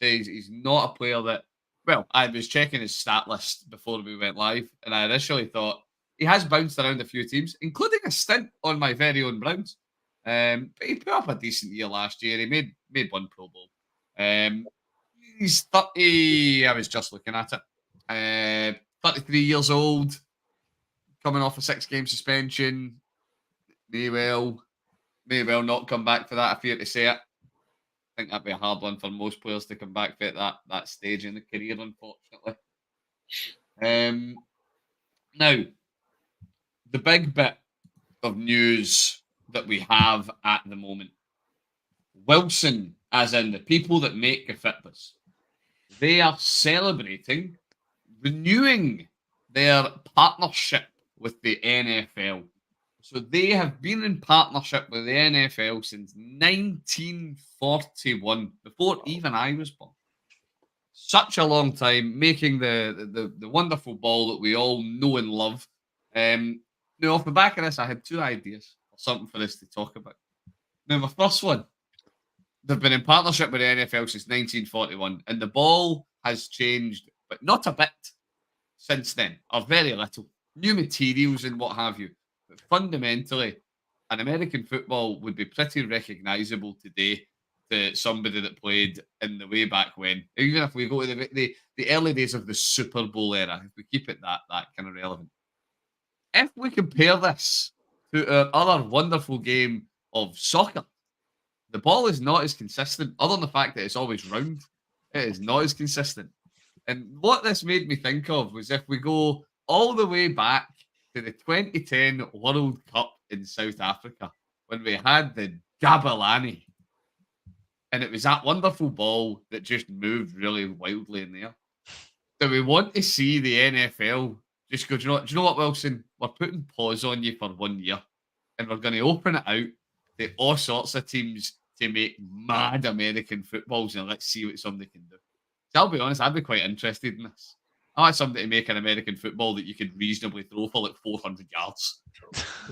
Say he's not a player that. Well, I was checking his stat list before we went live, and I initially thought he has bounced around a few teams, including a stint on my very own Browns. But he put up a decent year last year. He made one Pro Bowl. He's 30. I was just looking at it. 33 years old, coming off a 6-game suspension. May well not come back for that. I fear to say it. I think that'd be a hard one for most players to come back at that stage in the career, unfortunately. Now, the big bit of news that we have at the moment. Wilson, as in the people that make the Fitbits, they are celebrating renewing their partnership with the NFL. So they have been in partnership with the NFL since 1941, before even I was born. Such a long time, making the wonderful ball that we all know and love. Now, off the back of this, I had 2 ideas or something for us to talk about. Now, my first one, they've been in partnership with the NFL since 1941, and the ball has changed, but not a bit since then, or very little. New materials and what have you. But fundamentally, an American football would be pretty recognisable today to somebody that played in the way back when. Even if we go to the early days of the Super Bowl era, if we keep it that kind of relevant. If we compare this to our other wonderful game of soccer, the ball is not as consistent, other than the fact that it's always round. It is not as consistent. And what this made me think of was if we go all the way back to the 2010 World Cup in South Africa, when we had the Gabalani. And it was that wonderful ball that just moved really wildly in there. Do we want to see the NFL just go, do you know what, Wilson? We're putting pause on you for 1 year. And we're going to open it out to all sorts of teams to make mad American footballs, and let's see what somebody can do. So I'll be honest, I'd be quite interested in this. I want somebody to make an American football that you could reasonably throw for like 400 yards.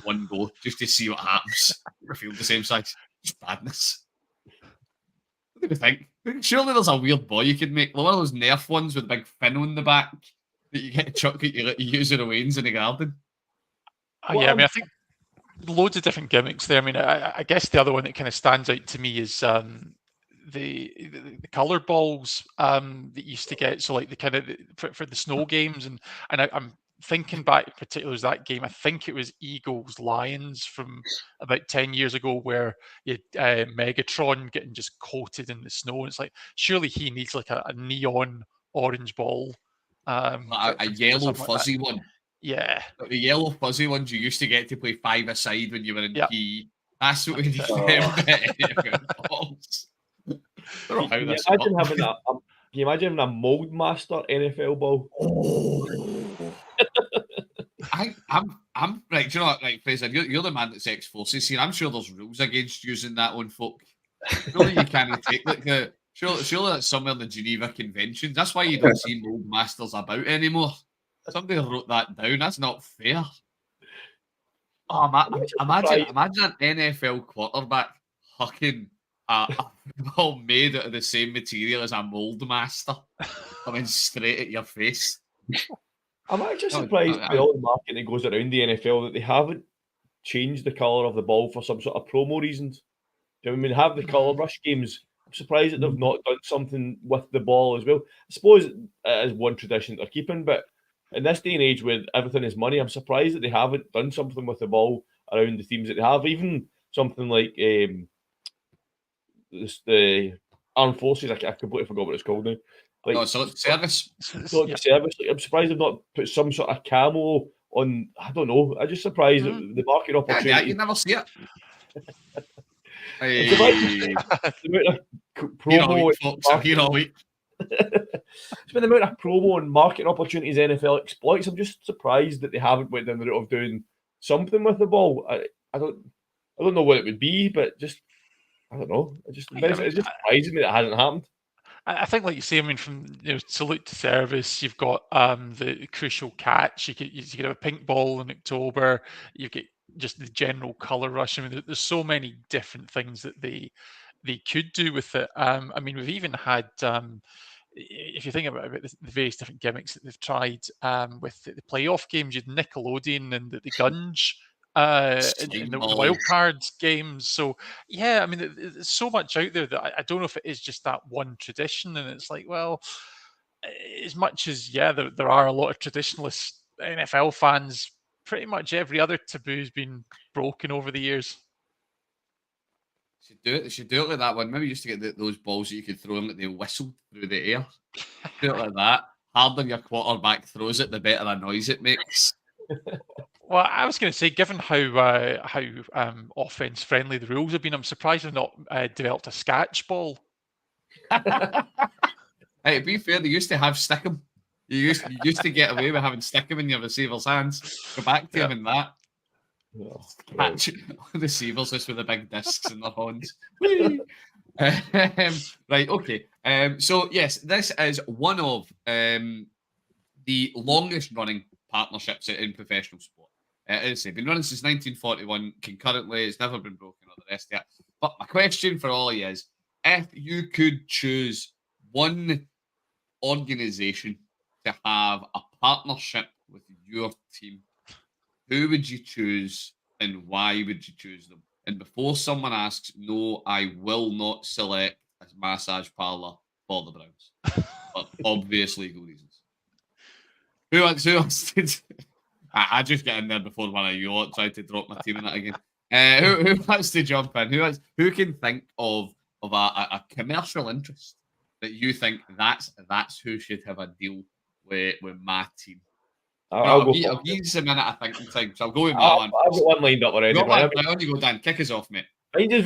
One go, just to see what happens. A field the same size. Just madness. What do you think? Surely there's a weird ball you could make. One of those Nerf ones with a big fin on the back that you get a chuck at you use in the wains in the garden. Yeah, I mean, I think loads of different gimmicks there. I mean, I guess the other one that kind of stands out to me is the coloured balls that you used to get. So like the kind of for the snow games, and I'm thinking back, particularly that game, I think it was Eagles Lions from about 10 years ago, where you had Megatron getting just coated in the snow. And it's like, surely he needs like a neon orange ball. Like a yellow fuzzy one. Yeah. Like the yellow fuzzy ones you used to get to play five-a-side when you were in Yep. PE. That's what we need Oh. them balls. I don't know how Can you this imagine works. having can you imagine having a Mold Master NFL ball? Oh. I'm right. Do you know what, right, Fraser? You're the man that's ex-forces here. I'm sure there's rules against using that on folk. Surely you can't take like the. Surely that's somewhere in the Geneva Conventions. That's why you don't see Mold Masters about anymore. Somebody wrote that down. That's not fair. Oh, imagine an NFL quarterback hucking a ball made out of the same material as a Mold Master coming straight at your face. I'm actually surprised with all the marketing that goes around the NFL that they haven't changed the colour of the ball for some sort of promo reasons. Do you know what I mean? Have the colour rush games. I'm surprised that they've not done something with the ball as well. I suppose it is one tradition they're keeping, but in this day and age where everything is money, I'm surprised that they haven't done something with the ball around the themes that they have. Even something like the Armed Forces, I completely forgot what it's called now. Like, Select Service. Select Service. Like, I'm surprised they've not put some sort of camo on. I don't know. I'm just surprised that the market opportunity. Yeah, you never see it. It's the amount of promo. It's been the amount of promo and market opportunities NFL exploits. I'm just surprised that they haven't went down the route of doing something with the ball. I don't know what it would be, but just I don't know. It's just surprising me that it hasn't happened. I think, like you say, I mean, from salute to service, you've got the crucial catch. You could have a pink ball in October. You get just the general color rush. I mean, there's so many different things that they could do with it. I mean, we've even had, if you think about the various different gimmicks that they've tried with the playoff games, you had Nickelodeon and the Gunge. In the wild cards games. So yeah, I mean, there's so much out there that I don't know if it is just that one tradition. And it's like, well, as much as there are a lot of traditionalist NFL fans, pretty much every other taboo's been broken over the years. They should do it like that one. Maybe used to get those balls that you could throw in that they whistled through the air. Do it like that. Harder your quarterback throws it, the better a noise it makes. Well, I was going to say, given how offense friendly the rules have been, I'm surprised they've not developed a sketch ball. Hey, to be fair, they used to have Stickum. You used to get away with having Stickum in your receiver's hands. Go back to him in that. Catch the receivers just with the big discs in their hands. Right, okay. So yes, this is one of the longest running partnerships in professional sport. It's been running since 1941 concurrently. It's never been broken or the rest of it. But my question for all of you is, if you could choose one organisation to have a partnership with your team, who would you choose and why would you choose them? And before someone asks, no, I will not select a massage parlour for the Browns. For obvious legal reasons. Who wants to... I just get in there before one of you lot tried to drop my team in it again. Who wants to jump in? Who can think of a commercial interest that you think that's who should have a deal with my team? I'll give you a minute of thinking time, so I'll go with my one. I've got one lined up already. Right, on you go, Dan. Kick us off, mate. Mine's is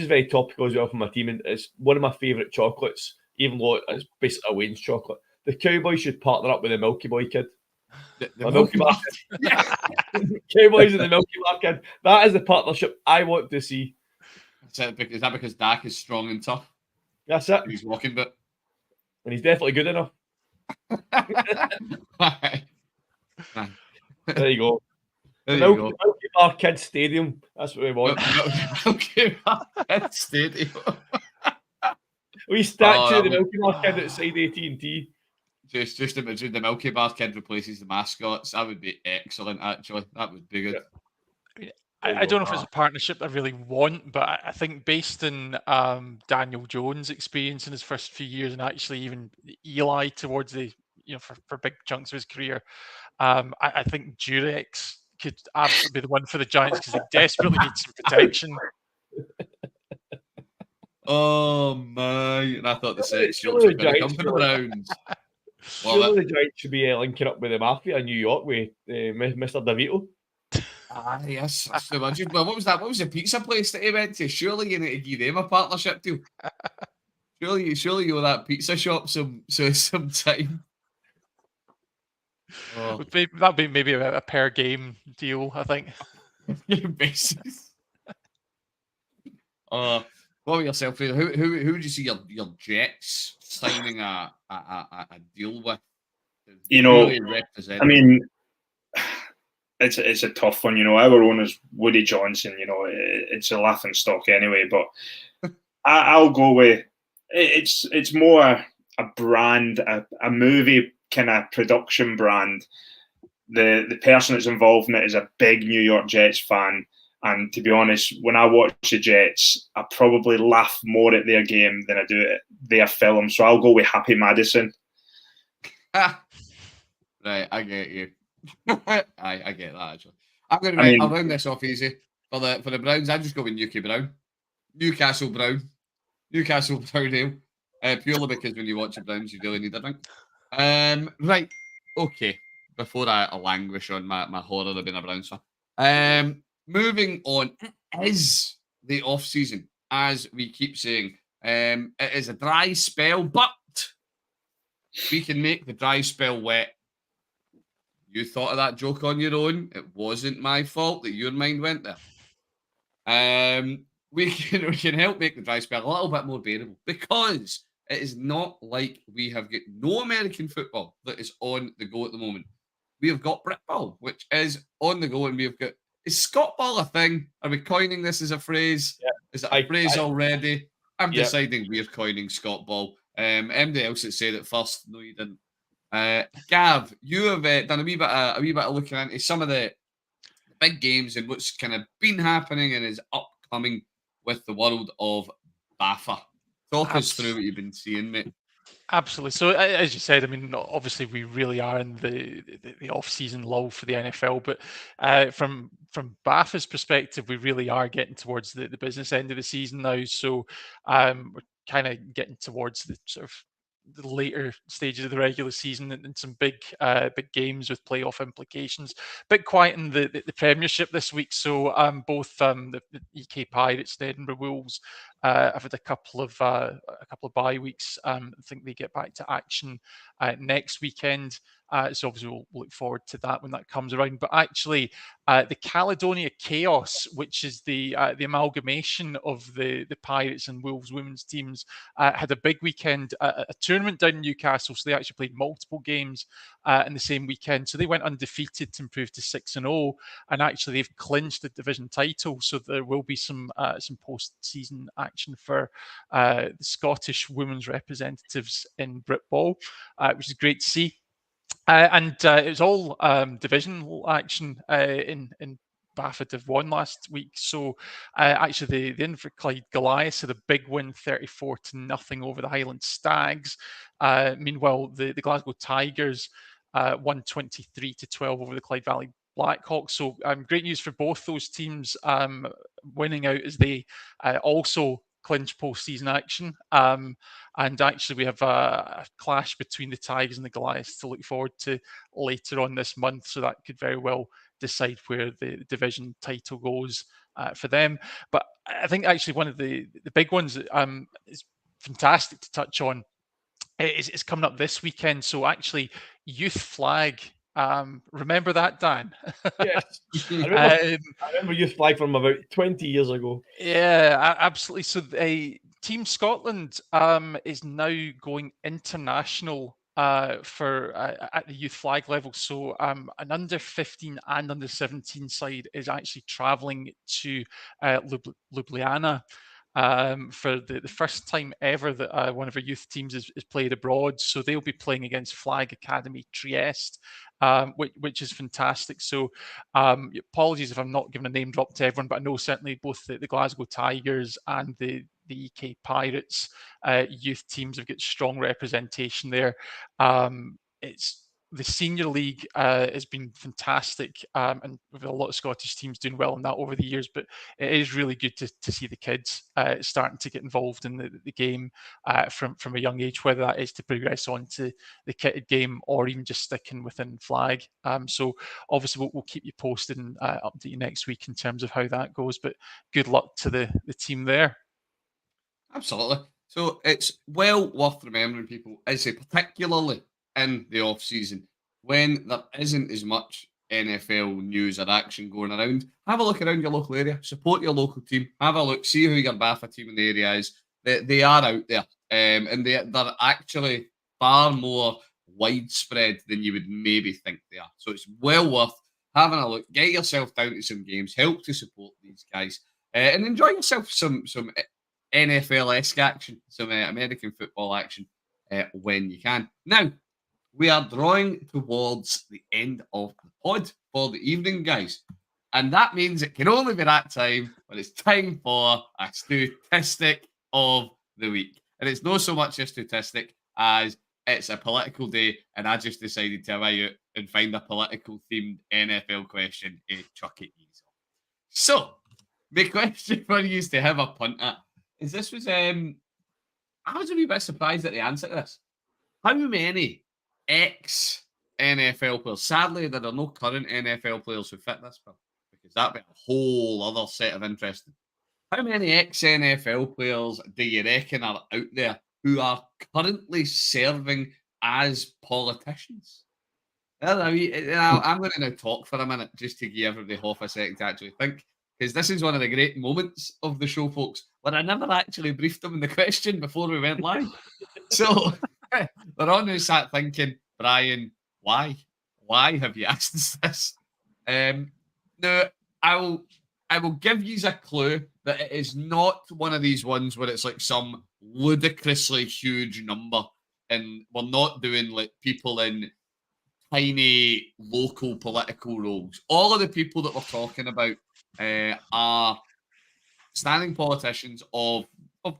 very topical as well for my team, and it's one of my favourite chocolates, even though it's basically a Wayne's chocolate. The Cowboys should partner up with the Milky Boy Kid. The Milky Bar Kid. Cowboys and the Milky Bar Kid. That is the partnership I want to see. Is that because Dak is strong and tough? That's it. He's walking, but and he's definitely good enough. There you go. Milky Bar Kid Stadium. That's what we want. Milky Bar Kid Stadium. We statue the Milky Bar Kid outside AT&T. Just imagine the Milky Bar Kid replaces the mascots. That would be excellent, actually. That would be good. I don't know if it's a partnership I really want, but I think based on Daniel Jones' experience in his first few years, and actually even Eli towards the for big chunks of his career, I think Durex could absolutely be the one for the Giants because they desperately need some protection. Oh my! And I thought the sex jokes Surely were the going to come Giants for the should- Browns. Surely the Giants should be linking up with the Mafia in New York with Mr. DeVito. Ah, yes. So imagine. Well, what was that? What was the pizza place that he went to? Surely you need to give them a partnership deal. Surely you owe that pizza shop some time. Oh, That'd be maybe a per game deal, I think. basis. What about yourself, Fraser? Who would you see your Jets signing a deal with? You know, Really represent. I mean, it's a tough one. You know, our owner's Woody Johnson. You know, it's a laughing stock anyway. But I'll go with it's more a brand, a movie kind of production brand. The person that's involved in it is a big New York Jets fan. And to be honest, when I watch the Jets, I probably laugh more at their game than I do at their film. So I'll go with Happy Madison. Right, I get you. I get that actually. I'll round this off easy. For the Browns, I just go with Newcastle Brown Ale. Purely because when you watch the Browns, you really need a drink. Right, okay. Before I languish on my horror of being a Browns fan. Moving on, it is the off season, as we keep saying. It is a dry spell, but we can make the dry spell wet. You thought of that joke on your own. It wasn't my fault that your mind went there. We can help make the dry spell a little bit more bearable because it is not like we have got no American football that is on the go at the moment. We have got Britball, which is on the go, and we have got. Is Scott Ball a thing? Are we coining this as a phrase? Yeah. Is it a phrase already? I'm Yep. deciding we're coining Scott Ball. Anybody else that said it first? No, you didn't. Gav, you have done a wee bit of looking into some of the big games and what's kind of been happening and is upcoming with the world of BAFA. Talk us through what you've been seeing, mate. Absolutely. So, as you said, I mean, obviously we really are in the off-season lull for the NFL, but from BAFA's perspective, we really are getting towards the business end of the season now. So, we're kind of getting towards the sort of the later stages of the regular season and some big games with playoff implications. Bit quiet in the Premiership this week, so both the EK Pirates, the Edinburgh Wolves, have had a couple of bye weeks. I think they get back to action next weekend. So obviously we'll look forward to that when that comes around. But actually, the Caledonia Chaos, which is the amalgamation of the Pirates and Wolves women's teams, had a big weekend, a tournament down in Newcastle. So they actually played multiple games in the same weekend. So they went undefeated to improve to 6-0, and actually they've clinched the division title. So there will be some post-season action for the Scottish women's representatives in Britball, which is great to see. And it was all divisional action in BAFA Div 1 last week. So actually the Inverclyde Goliaths had a big win, 34-0 over the Highland Stags. Meanwhile, the Glasgow Tigers won 23-12 over the Clyde Valley Blackhawks. So great news for both those teams winning out as they also clinch post-season action. And actually, we have a clash between the Tigers and the Goliaths to look forward to later on this month. So that could very well decide where the division title goes for them. But I think actually one of the big ones that is fantastic to touch on is coming up this weekend. So actually, Youth Flag. Remember that, Dan? Yes. I remember Youth Flag from about 20 years ago. Yeah, absolutely. So Team Scotland is now going international for at the youth flag level. So an under 15 and under 17 side is actually traveling to Ljubljana for the first time ever that one of our youth teams is played abroad. So they'll be playing against Flag Academy Trieste, which is fantastic. So apologies if I'm not giving a name drop to everyone, but I know certainly both the Glasgow Tigers and the EK Pirates youth teams have got strong representation there. It's the senior league has been fantastic, and we've had a lot of Scottish teams doing well in that over the years. But it is really good to see the kids starting to get involved in the game from a young age, whether that is to progress on to the kitted game or even just sticking within flag. So obviously we'll keep you posted and update you next week in terms of how that goes. But good luck to the team there. Absolutely. So it's well worth remembering, people, particularly in the off season when there isn't as much NFL news or action going around. Have a look around your local area, support your local team, have a look, see who your BAFA team in the area is. They are out there, and they're actually far more widespread than you would maybe think they are. So it's well worth having a look. Get yourself down to some games, help to support these guys, and enjoy yourself some NFL-esque action, some American football action when you can. Now, we are drawing towards the end of the pod for the evening, guys. And that means it can only be that time when it's time for a statistic of the week. And it's not so much a statistic as it's a political day, and I just decided to away out and find a political-themed NFL question and chuck it easy. So, my question for you is to have a punt at is this was I was a wee bit surprised at the answer to this. How many ex NFL players? Sadly, there are no current NFL players who fit this bill because that'd be a whole other set of interest. How many ex NFL players do you reckon are out there who are currently serving as politicians? I'm going to now talk for a minute just to give everybody half a second to actually think. Because this is one of the great moments of the show, folks, where I never actually briefed them in the question before we went live. So they're on who sat thinking, Brian, why? Why have you asked us this? Now, I will give you a clue that it is not one of these ones where it's like some ludicrously huge number, and we're not doing like people in tiny local political roles. All of the people that we're talking about are standing politicians of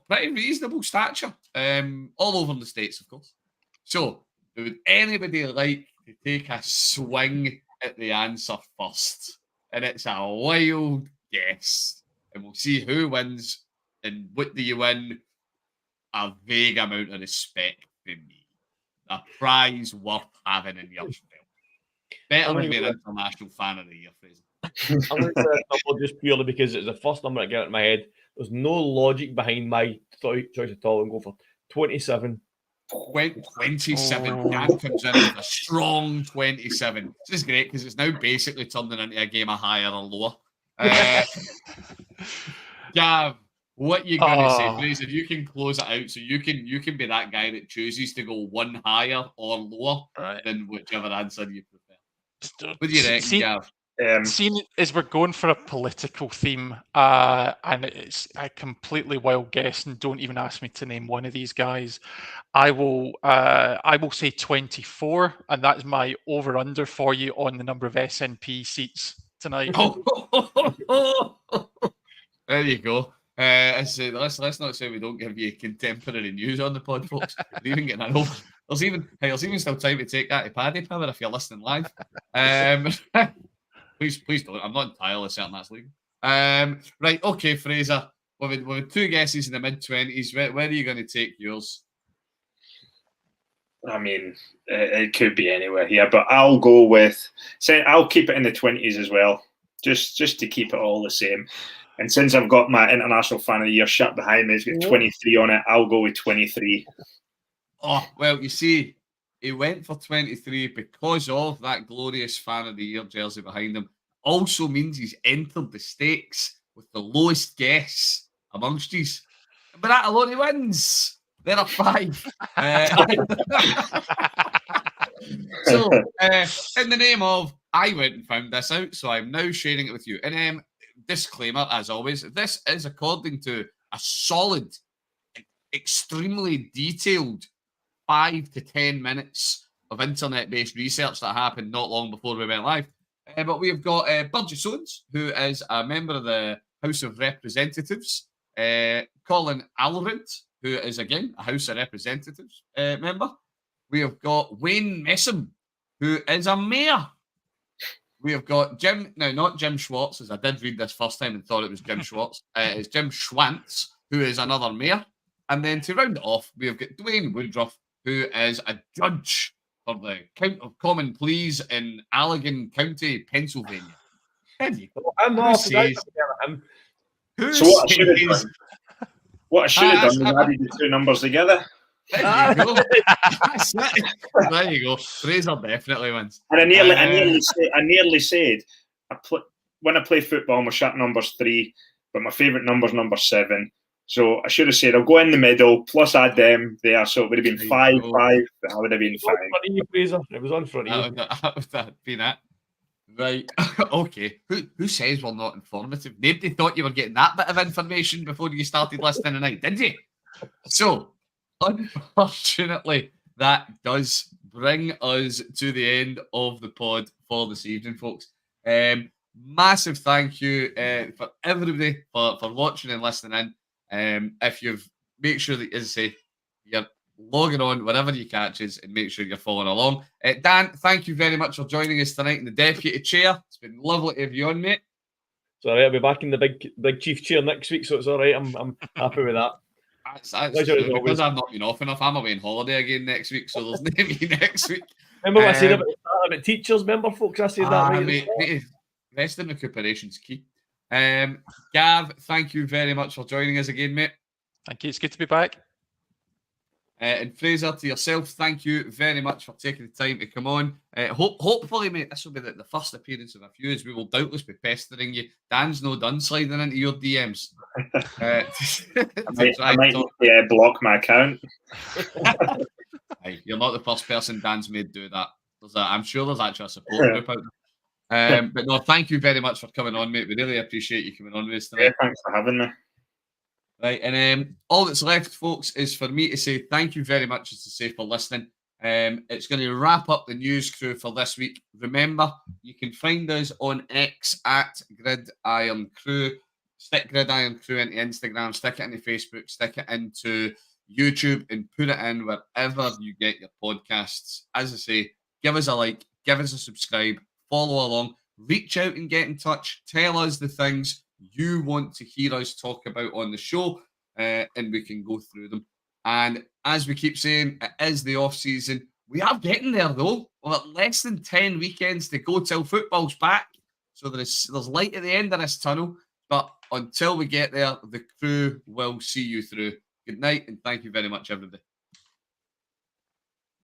pretty reasonable stature, all over the States, of course. So, would anybody like to take a swing at the answer first? And it's a wild guess. And we'll see who wins. And what do you win? A vague amount of respect from me. A prize worth having in your spell. Better than being an international fan of the year, Fraser. I'm going to say that number just purely because it's the first number I get out of my head. There's no logic behind my choice at all. I'm going for 27. 27. Gav comes in with a strong 27. This is great because it's now basically turning into a game of higher or lower. Gav, what you gonna say, Fraser? You can close it out, so you can be that guy that chooses to go one higher or lower than whichever answer you prefer. What do you reckon, Gav? Seeing as we're going for a political theme, and it's a completely wild guess, and don't even ask me to name one of these guys, I will say 24, and that's my over/under for you on the number of SNP seats tonight. There you go. Let's not say we don't give you contemporary news on the pod, folks. We're even getting an over. There's even still time to take that to Paddy Power if you're listening live. Please don't. I'm not entirely certain that's legal. Right, okay, Fraser. With two guesses in the mid-20s, where are you going to take yours? I mean, it could be anywhere here, but I'll go with. I'll keep it in the 20s as well, just to keep it all the same. And since I've got my International Fan of the Year shirt behind me, it's got 23 on it. I'll go with 23. Oh well, you see. He went for 23 because of that glorious Fan of the Year jersey behind him. Also means he's entered the stakes with the lowest guess amongst these. But that alone he wins. There are 5. So, in the name of, I went and found this out, so I'm now sharing it with you. And disclaimer, as always, this is according to a solid, extremely detailed 5 to 10 minutes of internet-based research that happened not long before we went live. But we've got Burgess Owens, who is a member of the House of Representatives. Colin Alred, who is, again, a House of Representatives member. We have got Wayne Messam, who is a mayor. We have got Jim, now not Jim Schwartz, as I did read this first time and thought it was Jim Schwartz. It's Jim Schwantz, who is another mayor. And then to round it off, we have got Dwayne Woodruff, who is a judge for the Count of Common Pleas in Allegan County, Pennsylvania. There you go. I'm Who not says- him. Who So what I should have says- done, what I should have done was added the two numbers together. There you go. That's it. There you go. Fraser definitely wins. And I nearly said, when I play football, my shot number's 3, but my favourite number's number 7. So I should have said I'll go in the middle plus add them there, so it would have been 5, 5. That would have been It was on fine. front of you, Fraser. It was on front of you. That would have been it. Right. Okay. Who says we're not informative? Nobody thought you were getting that bit of information before you started listening tonight, did you? So, unfortunately, that does bring us to the end of the pod for this evening, folks. Massive thank you for everybody for watching and listening in. If you've make sure that, as I say, you're logging on wherever you catch us and make sure you're following along. Dan, thank you very much for joining us tonight in the deputy chair. It's been lovely to have you on, mate. It's all right. I'll be back in the big chief chair next week, so it's all right. I'm happy with that. That's true, because I've not been off enough. I'm away on holiday again next week, so there's no me next week. Remember what I said about teachers? Remember, folks? I said that right. Mate, rest and recuperation's key. Gav, thank you very much for joining us again, mate. Thank you. It's good to be back. And Fraser, to yourself, thank you very much for taking the time to come on. Hopefully, mate, this will be the first appearance of a few, as we will doubtless be pestering you. Dan's no done sliding into your DMs. I might block my account. Aye, you're not the first person Dan's made do that. I'm sure there's actually a support group out there. But no, thank you very much for coming on, mate. We really appreciate you coming on with us tonight. Yeah, thanks for having me. Right, and all that's left, folks, is for me to say thank you very much, as to say, for listening. It's going to wrap up the news crew for this week. Remember, you can find us on X at Irn-Cru. Stick Irn-Cru into Instagram, stick it into Facebook, stick it into YouTube, and put it in wherever you get your podcasts. As I say, give us a like, give us a subscribe, follow along, reach out and get in touch. Tell us the things you want to hear us talk about on the show, and we can go through them. And as we keep saying, it is the off season. We are getting there though. We've got less than 10 weekends to go till football's back, so there's light at the end of this tunnel. But until we get there, the crew will see you through. Good night, and thank you very much, everybody.